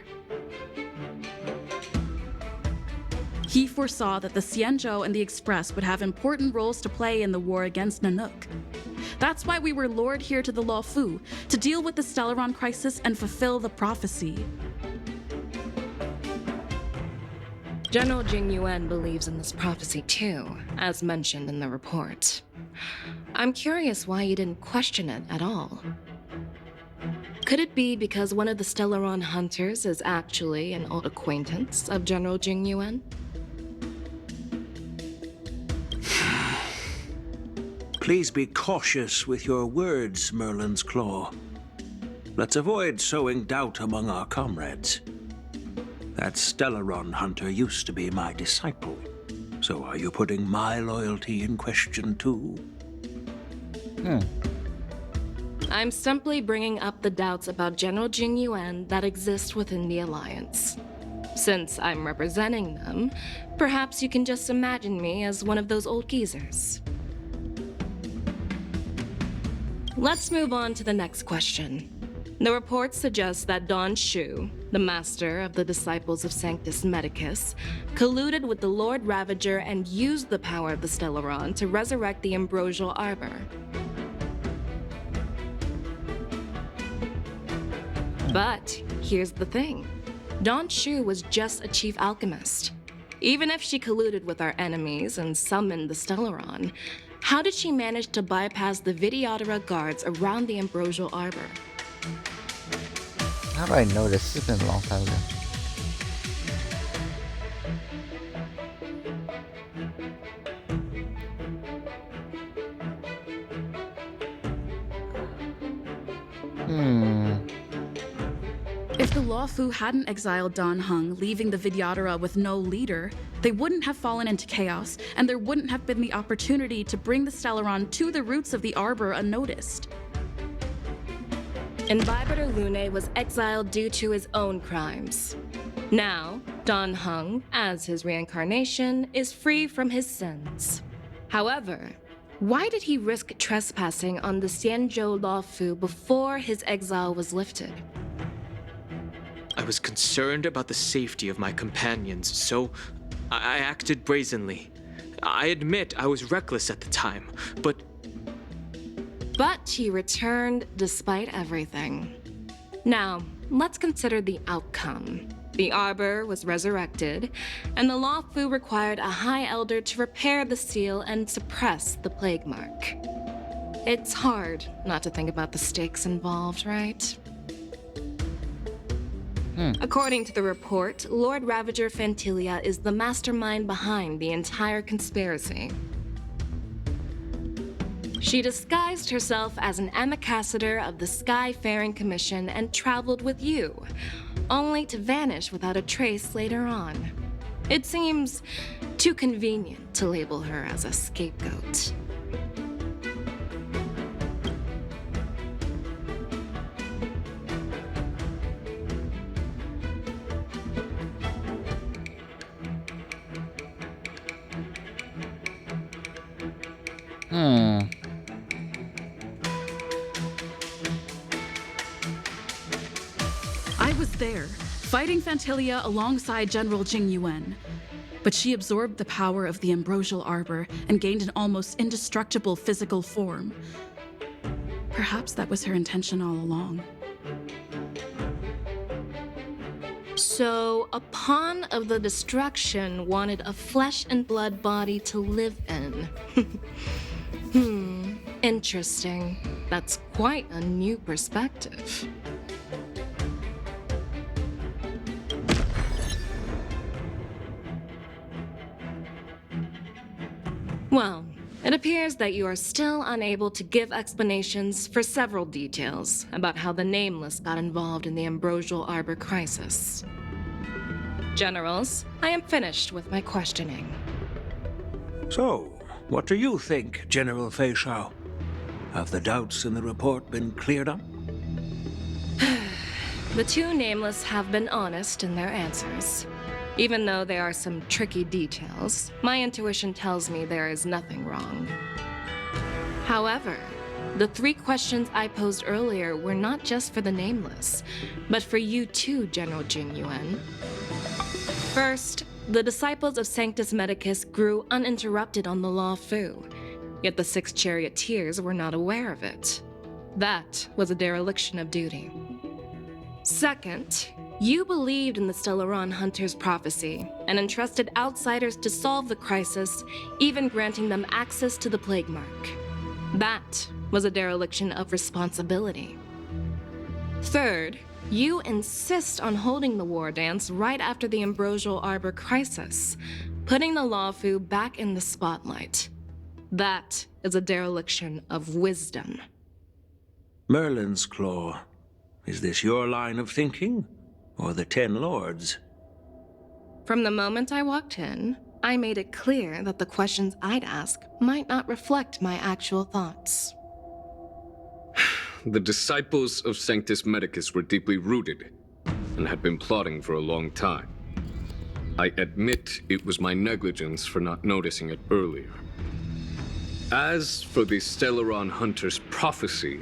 He foresaw that the Xianzhou and the Express would have important roles to play in the war against Nanook. That's why we were lured here to the Luofu, to deal with the Stellaron crisis and fulfill the prophecy. General Jing Yuan believes in this prophecy too, as mentioned in the report. I'm curious why you didn't question it at all. Could it be because one of the Stellaron hunters is actually an old acquaintance of General Jing Yuan? Please be cautious with your words, Merlin's Claw. Let's avoid sowing doubt among our comrades. That Stellaron hunter used to be my disciple. So are you putting my loyalty in question too? I'm simply bringing up the doubts about General Jing Yuan that exist within the Alliance. Since I'm representing them, perhaps you can just imagine me as one of those old geezers. Let's move on to the next question. The report suggests that Don Shu, the master of the disciples of Sanctus Medicus, colluded with the Lord Ravager and used the power of the Stellaron to resurrect the Ambrosial Arbor. But here's the thing. Don Shu was just a chief alchemist. Even if she colluded with our enemies and summoned the Stellaron, how did she manage to bypass the Videodora guards around the Ambrosial Arbor? How do I know this? This has been a long time ago. If the Luofu hadn't exiled Dan Heng, leaving the Videodora with no leader, they wouldn't have fallen into chaos, and there wouldn't have been the opportunity to bring the Stellaron to the roots of the Arbor unnoticed. Imbibitor Lune was exiled due to his own crimes. Now, Dan Heng, as his reincarnation, is free from his sins. However, why did he risk trespassing on the Xianzhou Luofu before his exile was lifted? I was concerned about the safety of my companions, so I acted brazenly. I admit I was reckless at the time, but he returned despite everything. Now, let's consider the outcome. The Arbor was resurrected, and the Luofu required a High Elder to repair the seal and suppress the Plague Mark. It's hard not to think about the stakes involved, right? According to the report, Lord Ravager Fantilia is the mastermind behind the entire conspiracy. She disguised herself as an ambassador of the Skyfaring Commission and traveled with you, only to vanish without a trace later on. It seems too convenient to label her as a scapegoat. I was there, fighting Fantilia alongside General Jing Yuan. But she absorbed the power of the Ambrosial Arbor and gained an almost indestructible physical form. Perhaps that was her intention all along. So, a pawn of the destruction wanted a flesh and blood body to live in. Interesting. That's quite a new perspective. Well, it appears that you are still unable to give explanations for several details about how the Nameless got involved in the Ambrosial Arbor crisis. Generals, I am finished with my questioning. So, what do you think, General Feixiao? Have the doubts in the report been cleared up? The two Nameless have been honest in their answers. Even though there are some tricky details, my intuition tells me there is nothing wrong. However, the 3 questions I posed earlier were not just for the Nameless, but for you too, General Jin Yuan. First, the disciples of Sanctus Medicus grew uninterrupted on the Law Fu, yet the 6 charioteers were not aware of it. That was a dereliction of duty. Second, you believed in the Stellaron Hunter's prophecy and entrusted outsiders to solve the crisis, even granting them access to the Plague Mark. That was a dereliction of responsibility. Third, you insist on holding the war dance right after the Ambrosial Arbor crisis, putting the Lawfu back in the spotlight. That is a dereliction of wisdom. Merlin's Claw. Is this your line of thinking, or the 10 Lords? From the moment I walked in, I made it clear that the questions I'd ask might not reflect my actual thoughts. The disciples of Sanctus Medicus were deeply rooted and had been plotting for a long time. I admit it was my negligence for not noticing it earlier. As for the Stellaron Hunter's prophecy,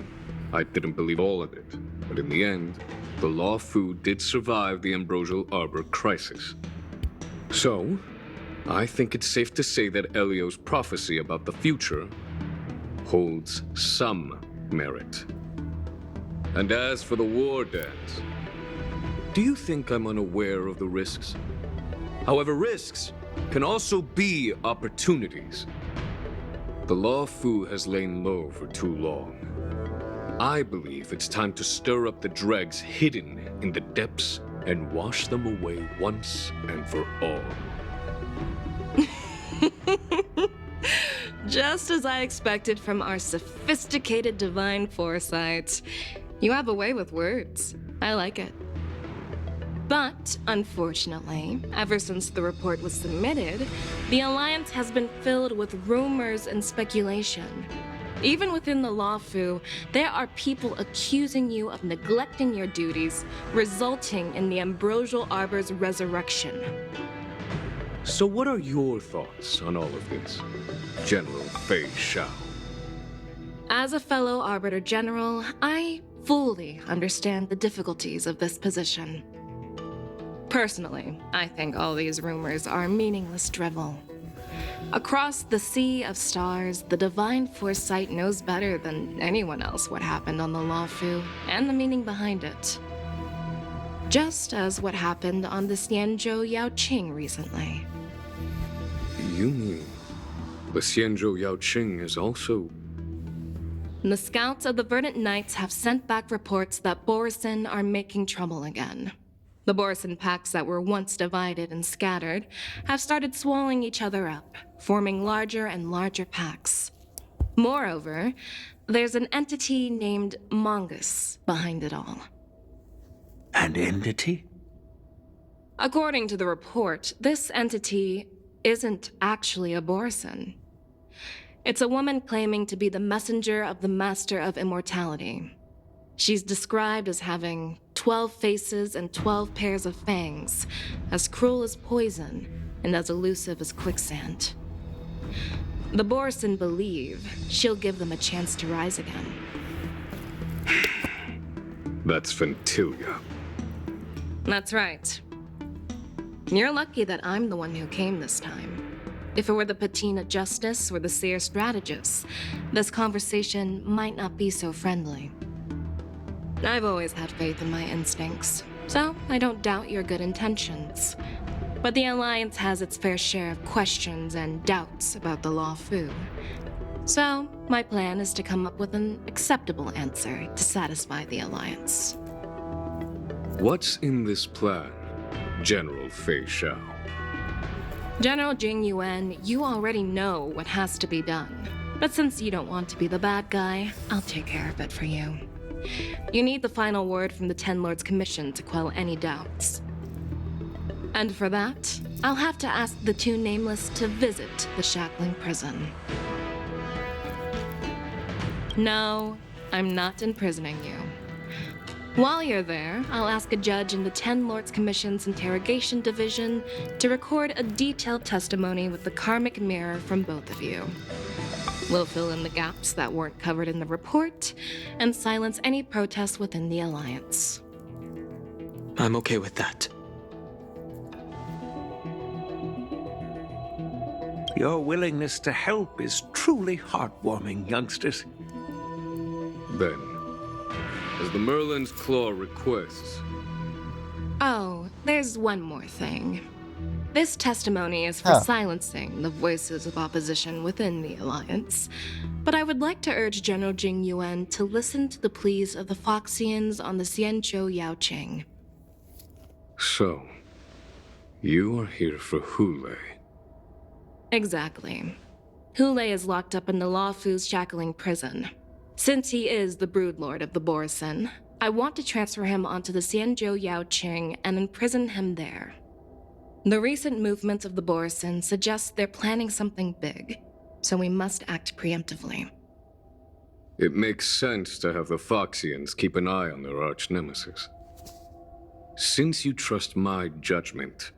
I didn't believe all of it, but in the end, the Law Fu did survive the Ambrosial Arbor crisis. So, I think it's safe to say that Elio's prophecy about the future holds some merit. And as for the war dance, do you think I'm unaware of the risks? However, risks can also be opportunities. The Law Fu has lain low for too long. I believe it's time to stir up the dregs hidden in the depths and wash them away once and for all. Just as I expected from our sophisticated divine foresight. You have a way with words. I like it. But, unfortunately, ever since the report was submitted, the Alliance has been filled with rumors and speculation. Even within the Law Fu, there are people accusing you of neglecting your duties, resulting in the Ambrosial Arbor's resurrection. So what are your thoughts on all of this, General Feixiao? As a fellow Arbiter General, I fully understand the difficulties of this position. Personally, I think all these rumors are meaningless drivel. Across the sea of stars, the divine foresight knows better than anyone else what happened on the Law Fu and the meaning behind it. Just as what happened on the Xianzhou Yaoqing recently. You mean the Xianzhou Yaoqing is also... The scouts of the Verdant Knights have sent back reports that Borisin are making trouble again. The Borisin packs that were once divided and scattered have started swallowing each other up, forming larger and larger packs. Moreover, there's an entity named Mongus behind it all. An entity? According to the report, this entity isn't actually a Borisin. It's a woman claiming to be the messenger of the Master of Immortality. She's described as having 12 faces and 12 pairs of fangs, as cruel as poison and as elusive as quicksand. The Borisin believe she'll give them a chance to rise again. That's Ventilia. That's right. You're lucky that I'm the one who came this time. If it were the Patina Justice or the Seer Strategist, this conversation might not be so friendly. I've always had faith in my instincts, So I don't doubt your good intentions. But the Alliance has its fair share of questions and doubts about the Law Fu. So, my plan is to come up with an acceptable answer to satisfy the Alliance. What's in this plan, General Fei Shao? General Jing Yuan, you already know what has to be done. But since you don't want to be the bad guy, I'll take care of it for you. You need the final word from the Ten Lords Commission to quell any doubts. And for that, I'll have to ask the two Nameless to visit the Shackling Prison. No, I'm not imprisoning you. While you're there, I'll ask a judge in the Ten Lords Commission's Interrogation Division to record a detailed testimony with the karmic mirror from both of you. We'll fill in the gaps that weren't covered in the report and silence any protests within the Alliance. I'm okay with that. Your willingness to help is truly heartwarming, youngsters. Then, as the Merlin's Claw requests... Oh, there's one more thing. This testimony is for silencing the voices of opposition within the Alliance, but I would like to urge General Jing Yuan to listen to the pleas of the Foxians on the Xianzhou Yaoqing. So, you are here for Hule. Exactly. Hule is locked up in the Law Fu's Shackling Prison. Since he is the broodlord of the Borison, I want to transfer him onto the Xianzhou Yaoqing and imprison him there. The recent movements of the Borison suggest they're planning something big, so we must act preemptively. It makes sense to have the Foxians keep an eye on their arch-nemesis. Since you trust my judgment,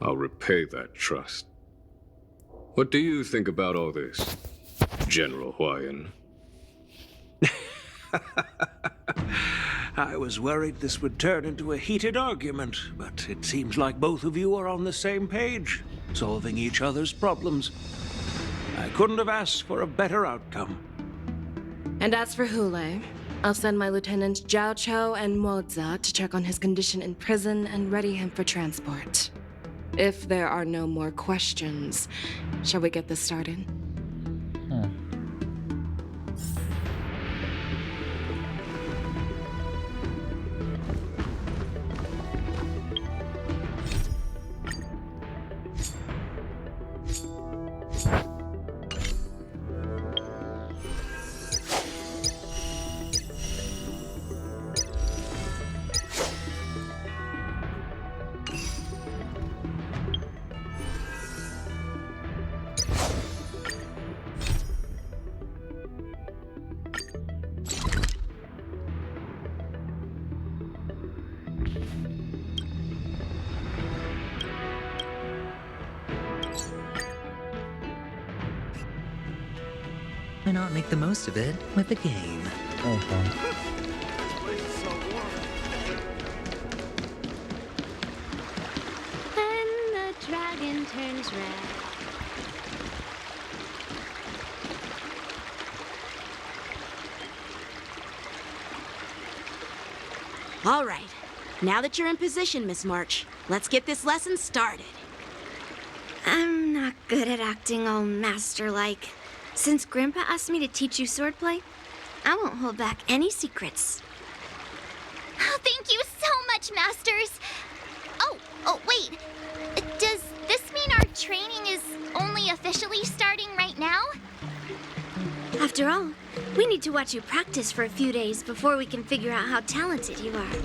I'll repay that trust. What do you think about all this, General Huayan? I was worried this would turn into a heated argument, but it seems like both of you are on the same page, solving each other's problems. I couldn't have asked for a better outcome. And as for Hule, I'll send my Lieutenant Zhao Chou and Moza to check on his condition in prison and ready him for transport. If there are no more questions, shall we get this started? Why not make the most of it with a game? Okay. When the dragon turns red. All right. Now that you're in position, Miss March, let's get this lesson started. I'm not good at acting all master-like. Since Grandpa asked me to teach you swordplay, I won't hold back any secrets. Oh, thank you so much, Masters! Oh, wait. Does this mean our training is only officially starting right now? After all, we need to watch you practice for a few days before we can figure out how talented you are,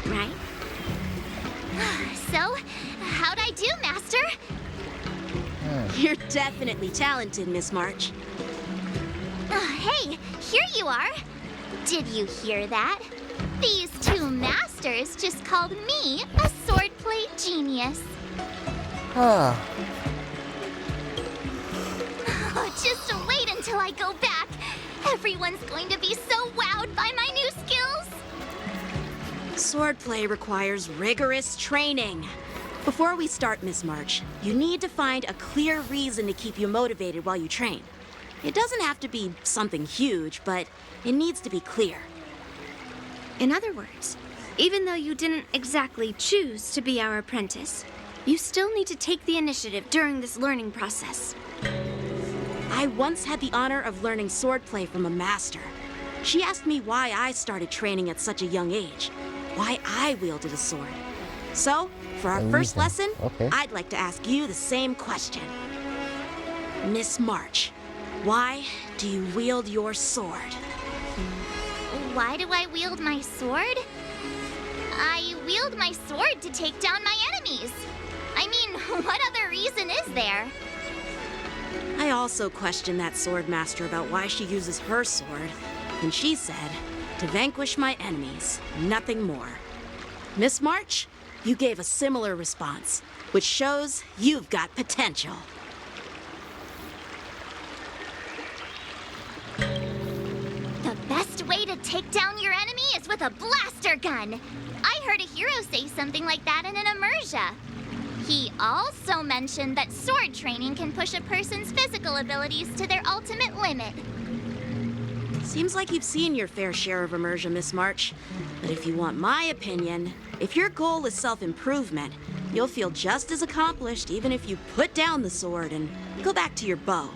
right? So, how'd I do, Master? You're definitely talented, Miss March. Hey, here you are. Did you hear that? These two masters just called me a swordplay genius. Just wait until I go back. Everyone's going to be so wowed by my new skills. Swordplay requires rigorous training. Before we start, Miss March, you need to find a clear reason to keep you motivated while you train. It doesn't have to be something huge, but it needs to be clear. In other words, Even though you didn't exactly choose to be our apprentice, you still need to take the initiative during this learning process. I once had the honor of learning swordplay from a master. She asked me why I started training at such a young age, why I wielded a sword. So, for our first lesson, I'd like to ask you the same question. Miss March, why do you wield your sword? Why do I wield my sword? I wield my sword to take down my enemies. I mean, what other reason is there? I also questioned that sword master about why she uses her sword, and she said, to vanquish my enemies, nothing more. Miss March, you gave a similar response, which shows you've got potential. The best way to take down your enemy is with a blaster gun. I heard a hero say something like that in an immersia. He also mentioned that sword training can push a person's physical abilities to their ultimate limit. Seems like you've seen your fair share of immersion, Miss March. But if you want my opinion, if your goal is self-improvement, you'll feel just as accomplished even if you put down the sword and go back to your bow.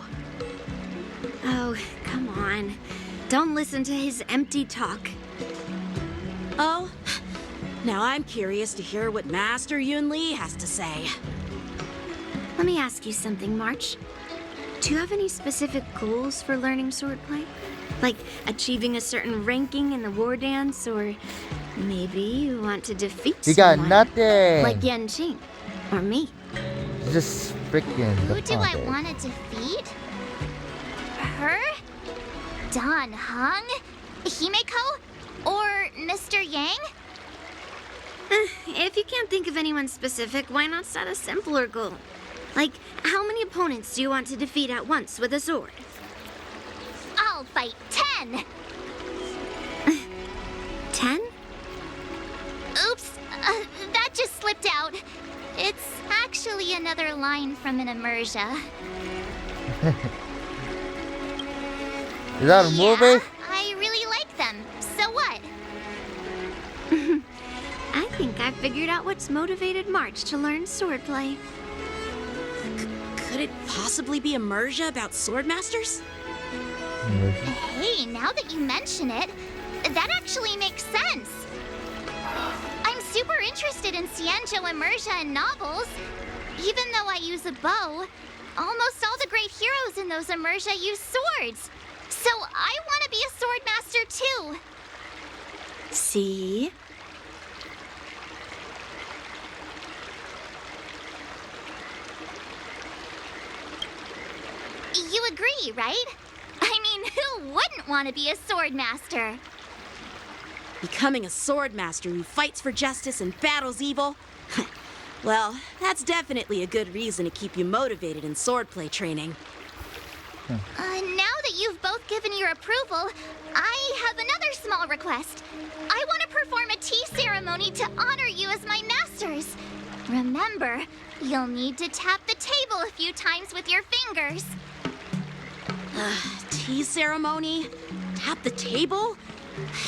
Oh, come on. Don't listen to his empty talk. Oh? Now I'm curious to hear what Master Yun Li has to say. Let me ask you something, March. Do you have any specific goals for learning swordplay? Like achieving a certain ranking in the war dance, or maybe you want to defeat You got someone, nothing. like Yan Qing, or me. Just freaking. Who do I want to defeat? Her? Dan Heng? Himeko? Or Mr. Yang? If you can't think of anyone specific, why not set a simpler goal? Like, how many opponents do you want to defeat at once with a sword? I'll fight 10! 10? Oops, that just slipped out. It's actually another line from an immersia. Is that a movie? I really like them. So what? I think I figured out what's motivated March to learn swordplay. Could it possibly be immersia about swordmasters? Hey, now that you mention it, that actually makes sense. I'm super interested in Xianzhou immersia and novels. Even though I use a bow, almost all the great heroes in those immersia use swords. So I want to be a sword master too. See? You agree, right? I mean, who wouldn't want to be a sword master? Becoming a sword master who fights for justice and battles evil? Well, that's definitely a good reason to keep you motivated in swordplay training. Now that you've both given your approval, I have another small request. I want to perform a tea ceremony to honor you as my masters. Remember, you'll need to tap the table a few times with your fingers. Tea ceremony? Tap the table?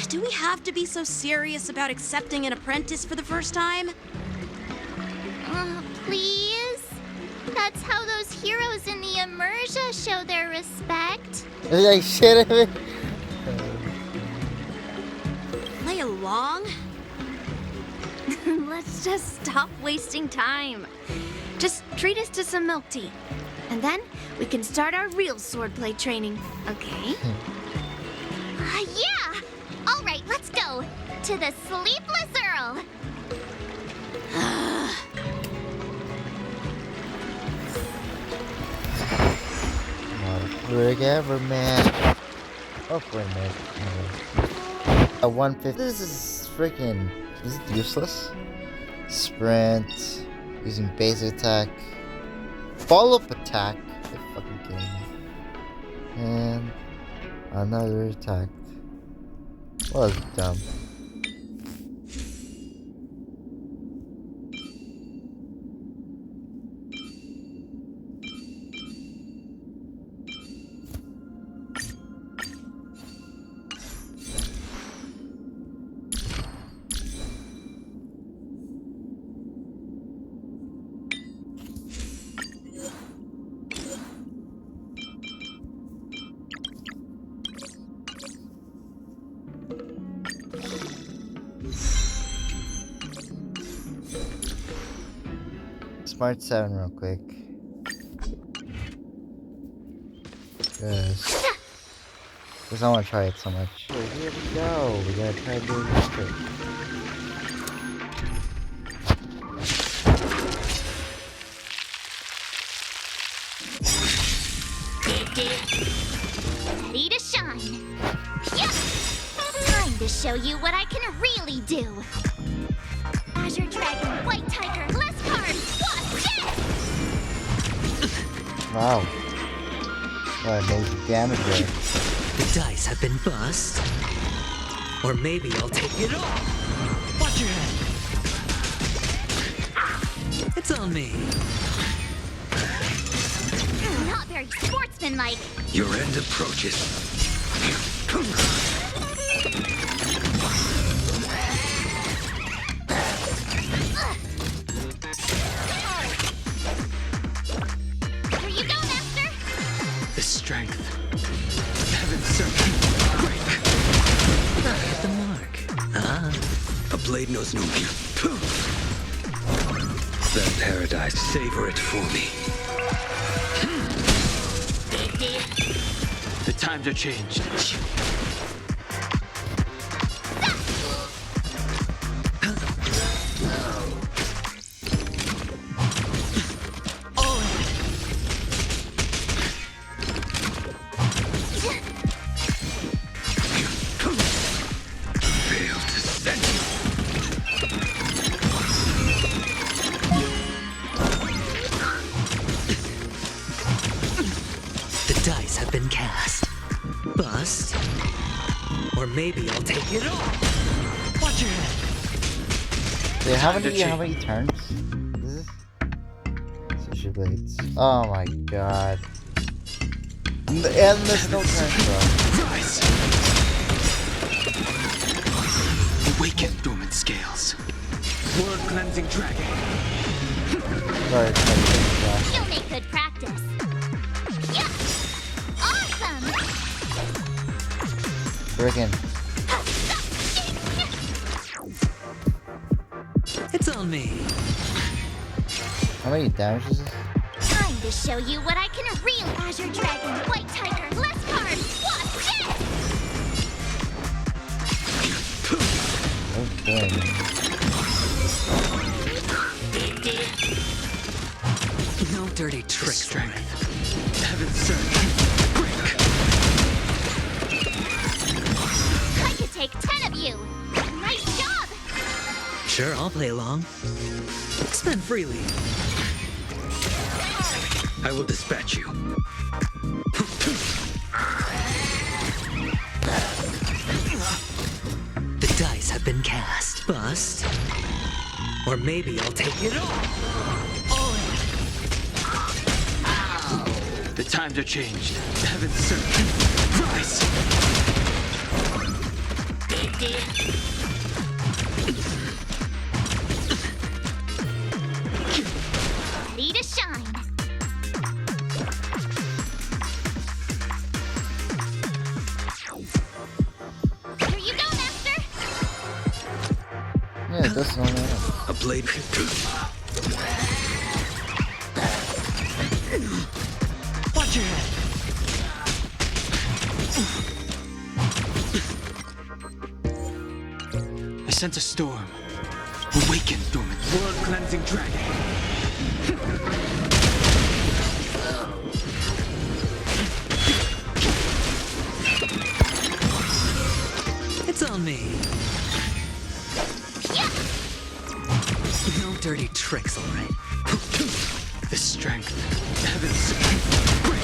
Do we have to be so serious about accepting an apprentice for the first time? Please? That's how those heroes in the immersia show their respect. Are you like shit at me? Play along? Let's just stop wasting time. Just treat us to some milk tea. And then we can start our real swordplay training, okay? Yeah! All right, let's go. To the Sleepless Earl. Rig ever, man. Oh, for a minute. 150. This is freaking. Is it useless? Sprint. Using basic attack. Follow-up attack. Are you fucking kidding me? And another attack. Was dumb. Smart 7 real quick. Because I want to try it so much. Oh, here we go. We're gonna try doing this trick. Ready to shine. Yep. Time to show you what I can really do. Azure Dragon, White Tiger, less cards. What's this? Wow. Oh, amazing damage there. The dice have been bust. Or maybe I'll take it all. Watch your head. It's on me. Not very sportsmanlike. Your end approaches. Here you go, Master. The strength. Heaven searching. Break. The mark. Ah. A blade knows no fear. That paradise, savor it for me. The times are changed. Maybe I'll take it all. Watch your head. Wait, how many turns? Is this? Sushi blades. Oh my god. And there's no turns, bro. Rise. Awaken dormant scales. World cleansing dragon. Sorry, you'll make good practice. Yeah. Awesome. Friggin'. It's on me. How many damage is this? Time to show you what I can real. Azure Dragon, White Tiger, less cards. What's Okay. No dirty tricks. Strength. Heaven search. I could take 10 of you. Nice job. Sure, I'll play along. Spend freely. I will dispatch you. The dice have been cast. Bust. Or maybe I'll take it all. The times are changed. Heaven search. Rise. Ready to shine. Here you go, Master. Yeah, it does sound like a blade. Watch your head. I sense a storm. Awaken, dormant. World cleansing dragon. It's on me. Yeah. No dirty tricks, all right. The strength. Heaven's break.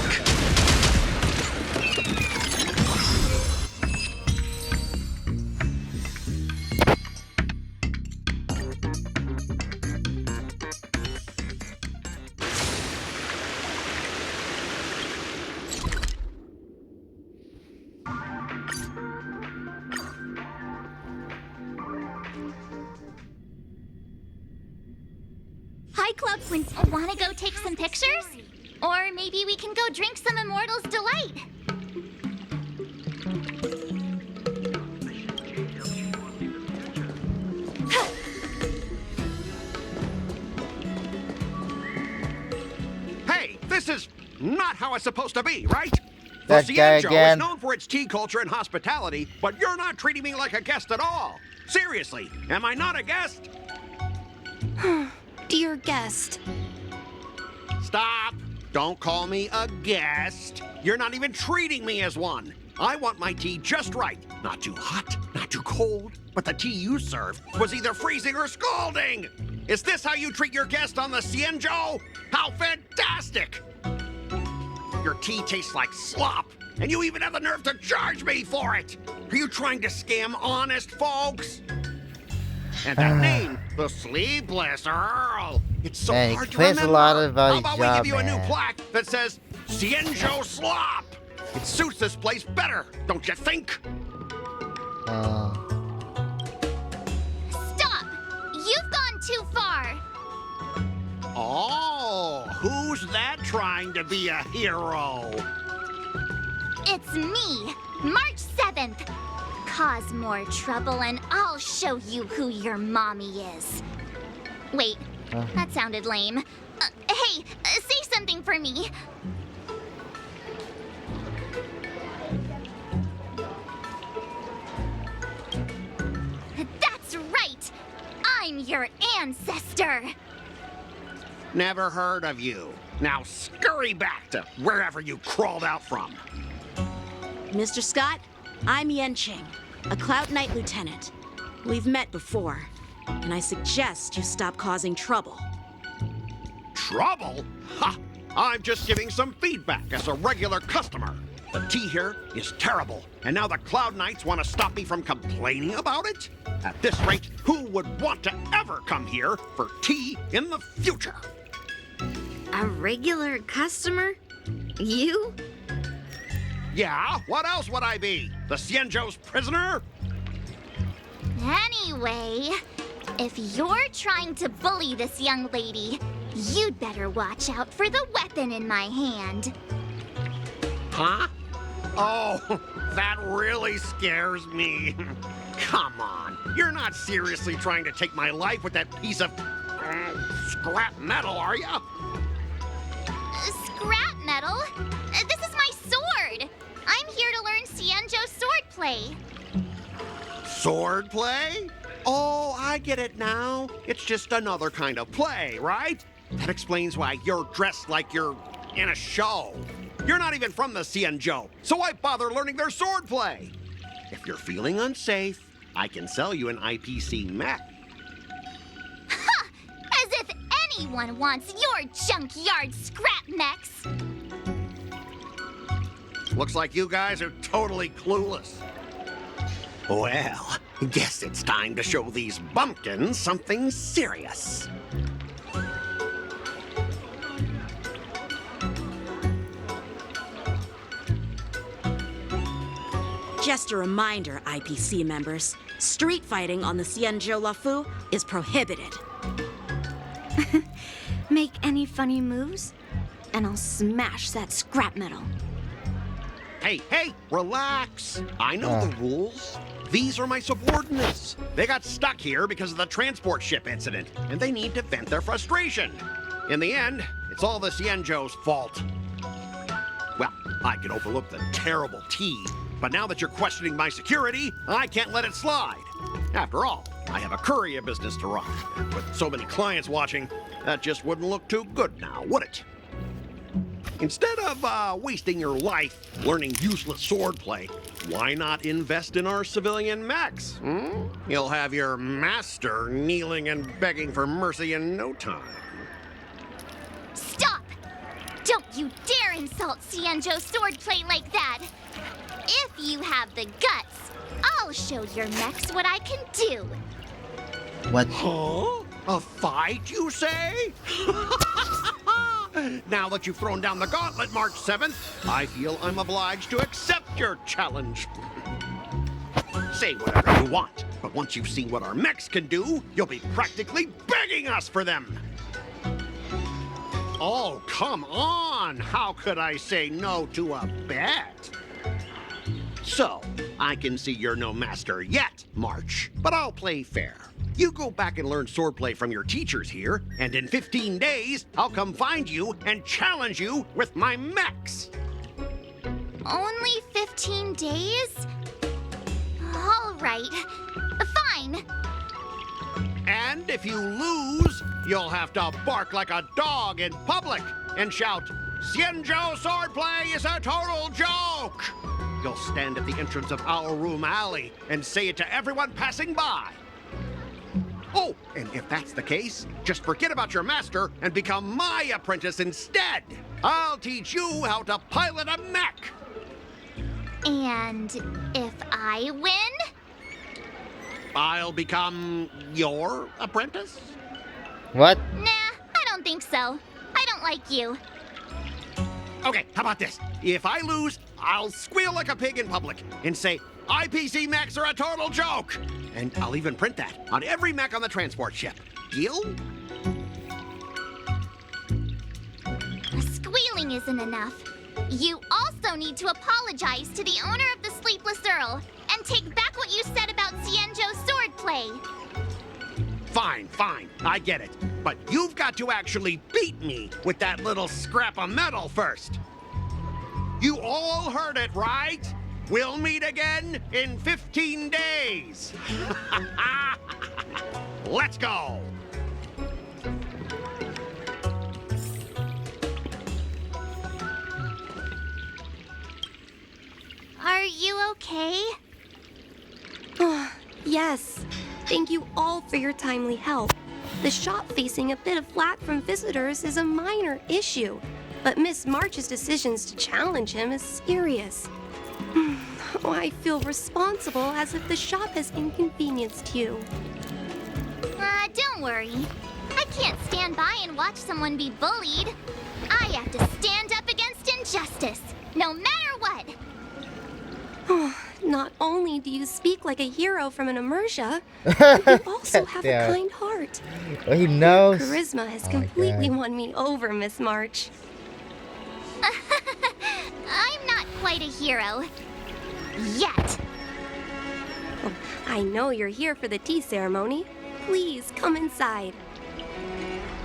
Hi, Club Twins. Want to go take some pictures? Or maybe we can go drink some Immortal's Delight. not how it's supposed to be, right? That the guy Cienjo again. is known for its tea culture and hospitality, but you're not treating me like a guest at all. Seriously, am I not a guest? Dear guest. Stop! Don't call me a guest. You're not even treating me as one. I want my tea just right. Not too hot, not too cold, but the tea you served was either freezing or scalding. Is this how you treat your guest on the Cienjo? How fantastic! Your tea tastes like slop, and you even have the nerve to charge me for it. Are you trying to scam honest folks? And that name, the Sleepless Earl. It's so Man, he hard to complains remember. a lot about How his about job, we give you a new man. plaque that says Cienjo Slop? It suits this place better, don't you think? Stop! You've gone too far! Oh, who's that trying to be a hero? It's me, March 7th. Cause more trouble and I'll show you who your mommy is. Wait, that sounded lame. Hey, say something for me. That's right! I'm your ancestor! Never heard of you. Now scurry back to wherever you crawled out from. Mr. Scott, I'm Yen Ching, a Cloud Knight lieutenant. We've met before, and I suggest you stop causing trouble. Trouble? Ha! I'm just giving some feedback as a regular customer. The tea here is terrible, and now the Cloud Knights want to stop me from complaining about it? At this rate, who would want to ever come here for tea in the future? A regular customer? You? Yeah, what else would I be? The Cienjo's prisoner? Anyway, if you're trying to bully this young lady, you'd better watch out for the weapon in my hand. Huh? Oh, that really scares me. Come on, you're not seriously trying to take my life with that piece of scrap metal, are ya? Scrap metal? This is my sword! I'm here to learn Cienjo swordplay. Swordplay? Oh, I get it now. It's just another kind of play, right? That explains why you're dressed like you're in a show. You're not even from the Cienjo, so why bother learning their swordplay? If you're feeling unsafe, I can sell you an IPC mech. Ha! As if anyone wants your junkyard scrap mechs! Looks like you guys are totally clueless. Well, guess it's time to show these bumpkins something serious. Just a reminder, IPC members, street fighting on the Cienjo Lafu is prohibited. Make any funny moves, and I'll smash that scrap metal. Hey, relax. I know the rules. These are my subordinates. They got stuck here because of the transport ship incident, and they need to vent their frustration. In the end, it's all the Cienjo's fault. Well, I can overlook the terrible tea, but now that you're questioning my security, I can't let it slide. After all, I have a courier business to run. With so many clients watching, that just wouldn't look too good now, would it? Instead of wasting your life learning useless swordplay, why not invest in our civilian mechs? You'll have your master kneeling and begging for mercy in no time. Stop! Don't you dare insult Cienjo swordplay like that! If you have the guts, I'll show your mechs what I can do. What? Huh? A fight, you say? Now that you've thrown down the gauntlet, March 7th, I feel I'm obliged to accept your challenge. Say whatever you want, but once you've seen what our mechs can do, you'll be practically begging us for them. Oh, come on! How could I say no to a bet? So, I can see you're no master yet, March, but I'll play fair. You go back and learn swordplay from your teachers here, and in 15 days, I'll come find you and challenge you with my mechs. Only 15 days? All right. Fine. And if you lose, you'll have to bark like a dog in public and shout, "Xianzhou swordplay is a total joke!" You'll stand at the entrance of our room alley and say it to everyone passing by. Oh, and if that's the case, just forget about your master and become my apprentice instead. I'll teach you how to pilot a mech. And if I win? I'll become your apprentice? What? Nah, I don't think so. I don't like you. Okay, how about this? If I lose, I'll squeal like a pig in public and say, IPC mechs are a total joke! And I'll even print that on every mech on the transport ship. Deal? Squealing isn't enough. You also need to apologize to the owner of the Sleepless Earl and take back what you said about Xianzhou's swordplay. Fine, fine, I get it. But you've got to actually beat me with that little scrap of metal first. You all heard it, right? We'll meet again in 15 days. Let's go. Are you okay? Yes. Thank you all for your timely help. The shop facing a bit of flack from visitors is a minor issue, but Miss March's decisions to challenge him is serious. Oh, I feel responsible as if the shop has inconvenienced you. Don't worry. I can't stand by and watch someone be bullied. I have to stand up against injustice, no matter what. Not only do you speak like a hero from an immersia, you also have a kind heart. Well, he knows. Charisma has completely won me over, Miss March. I'm not quite a hero. Yet. Oh, I know you're here for the tea ceremony. Please come inside.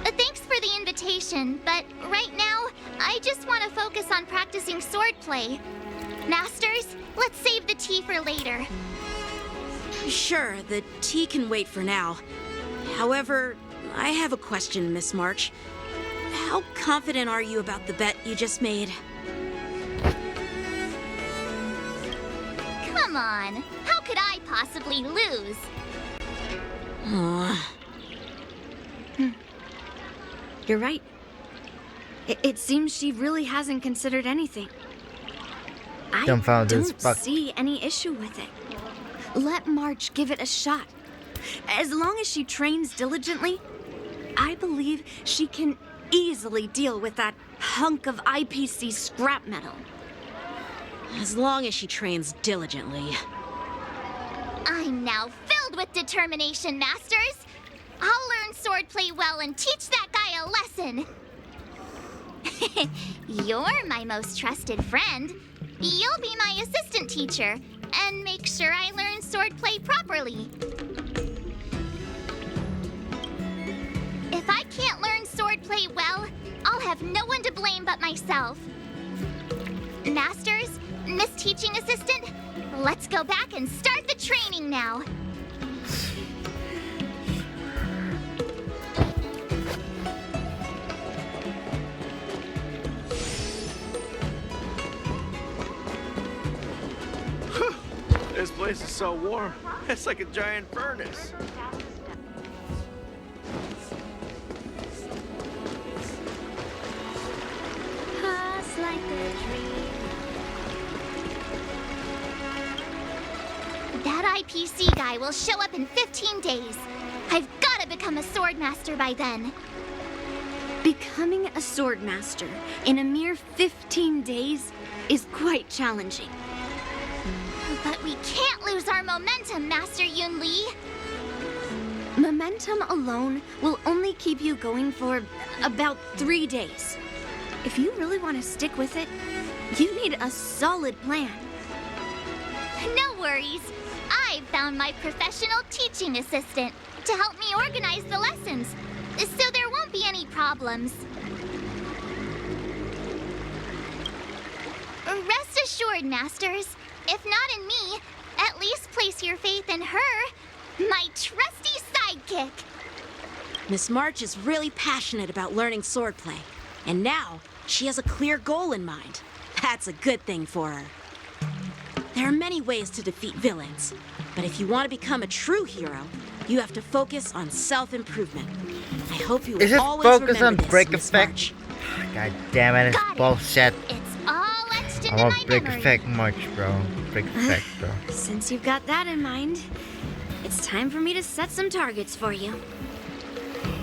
Thanks for the invitation, but right now, I just want to focus on practicing swordplay. Masters, let's save the tea for later. Sure, the tea can wait for now. However, I have a question, Miss March. How confident are you about the bet you just made? Come on, how could I possibly lose? You're right. It seems she really hasn't considered anything. I Dumbfounded as don't fuck. see any issue with it. Let March give it a shot. As long as she trains diligently, I believe she can easily deal with that hunk of IPC scrap metal. As long as she trains diligently. I'm now filled with determination, Masters. I'll learn swordplay well and teach that guy a lesson. You're my most trusted friend. You'll be my assistant teacher and make sure I learn swordplay properly. If I can't learn swordplay well, I'll have no one to blame but myself. Masters, Miss Teaching Assistant, let's go back and start the training now. This place is so warm. It's like a giant furnace. Just like a dream. That IPC guy will show up in 15 days. I've got to become a swordmaster by then. Becoming a swordmaster in a mere 15 days is quite challenging. But we can't lose our momentum, Master Yun Li. Momentum alone will only keep you going for about 3 days. If you really want to stick with it, you need a solid plan. No worries. I've found my professional teaching assistant to help me organize the lessons, so there won't be any problems. Rest assured, Masters, if not in me, at least place your faith in her, my trusty sidekick. Miss March is really passionate about learning swordplay, and now she has a clear goal in mind. That's a good thing for her. There are many ways to defeat villains, but if you want to become a true hero, you have to focus on self-improvement. I hope you will always focus on remember this, break Miss effect? March. God damn it, it's bullshit. It's all etched into I my want break memory. effect March, bro. Break effect, bro. Since you've got that in mind, it's time for me to set some targets for you.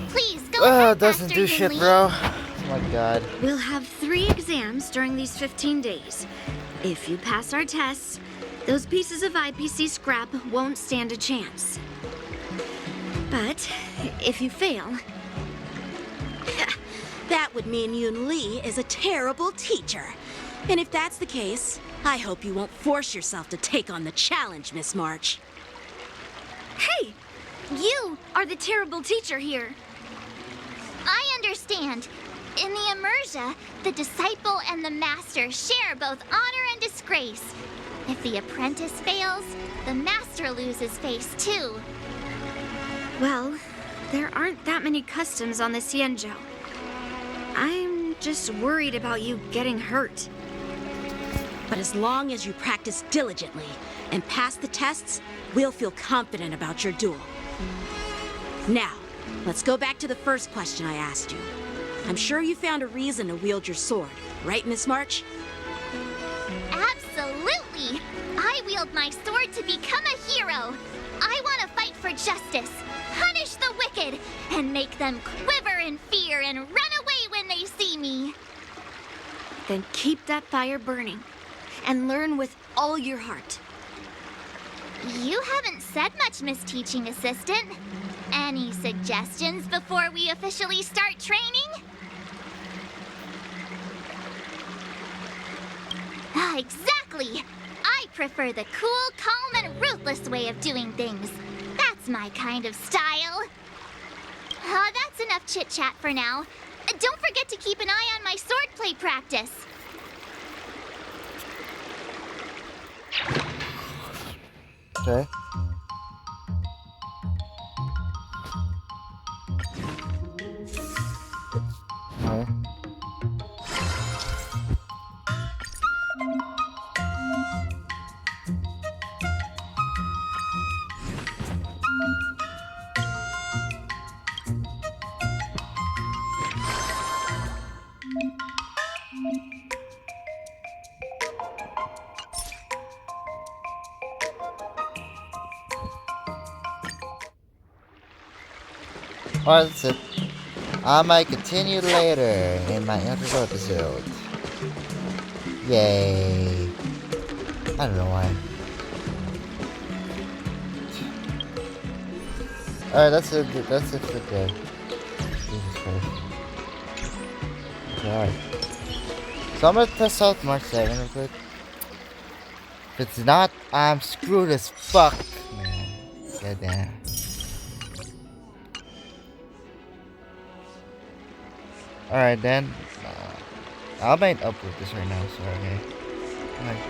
Please go ahead, Doesn't Master do shit, Yinli. bro. Oh my god. We'll have 3 exams during these 15 days. If you pass our tests, those pieces of IPC scrap won't stand a chance. But if you fail, That would mean Yoon Lee is a terrible teacher. And if that's the case, I hope you won't force yourself to take on the challenge, Miss March. hey, you are the terrible teacher here. I understand. In the Immersia, the disciple and the master share both honor and disgrace. If the apprentice fails, the master loses face too. Well, there aren't that many customs on the Xianzhou. I'm just worried about you getting hurt. But as long as you practice diligently and pass the tests, we'll feel confident about your duel. Now, let's go back to the first question I asked you. I'm sure you found a reason to wield your sword, right, Miss March? Absolutely! I wield my sword to become a hero. I want to fight for justice, punish the wicked, and make them quiver in fear and run away when they see me. Then keep that fire burning and learn with all your heart. You haven't said much, Miss Teaching Assistant. Any suggestions before we officially start training? Exactly! I prefer the cool, calm, and ruthless way of doing things. That's my kind of style. That's enough chit-chat for now. Don't forget to keep an eye on my swordplay practice. Okay. Okay. Alright, that's it. I might continue later in my other episode. Yay. I don't know why. Alright, that's it for today. Jesus Christ. Okay, alright. So I'm gonna test out March 7 real quick. If it's not, I'm screwed as fuck, man. Goddamn. Alright then. I might upload this right now, so okay. Alright.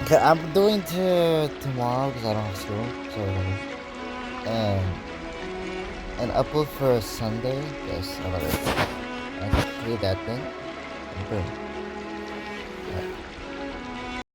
Okay, I'm doing tomorrow because I don't have school, so whatever. And upload for Sunday, yes, I can create that thing. And boom.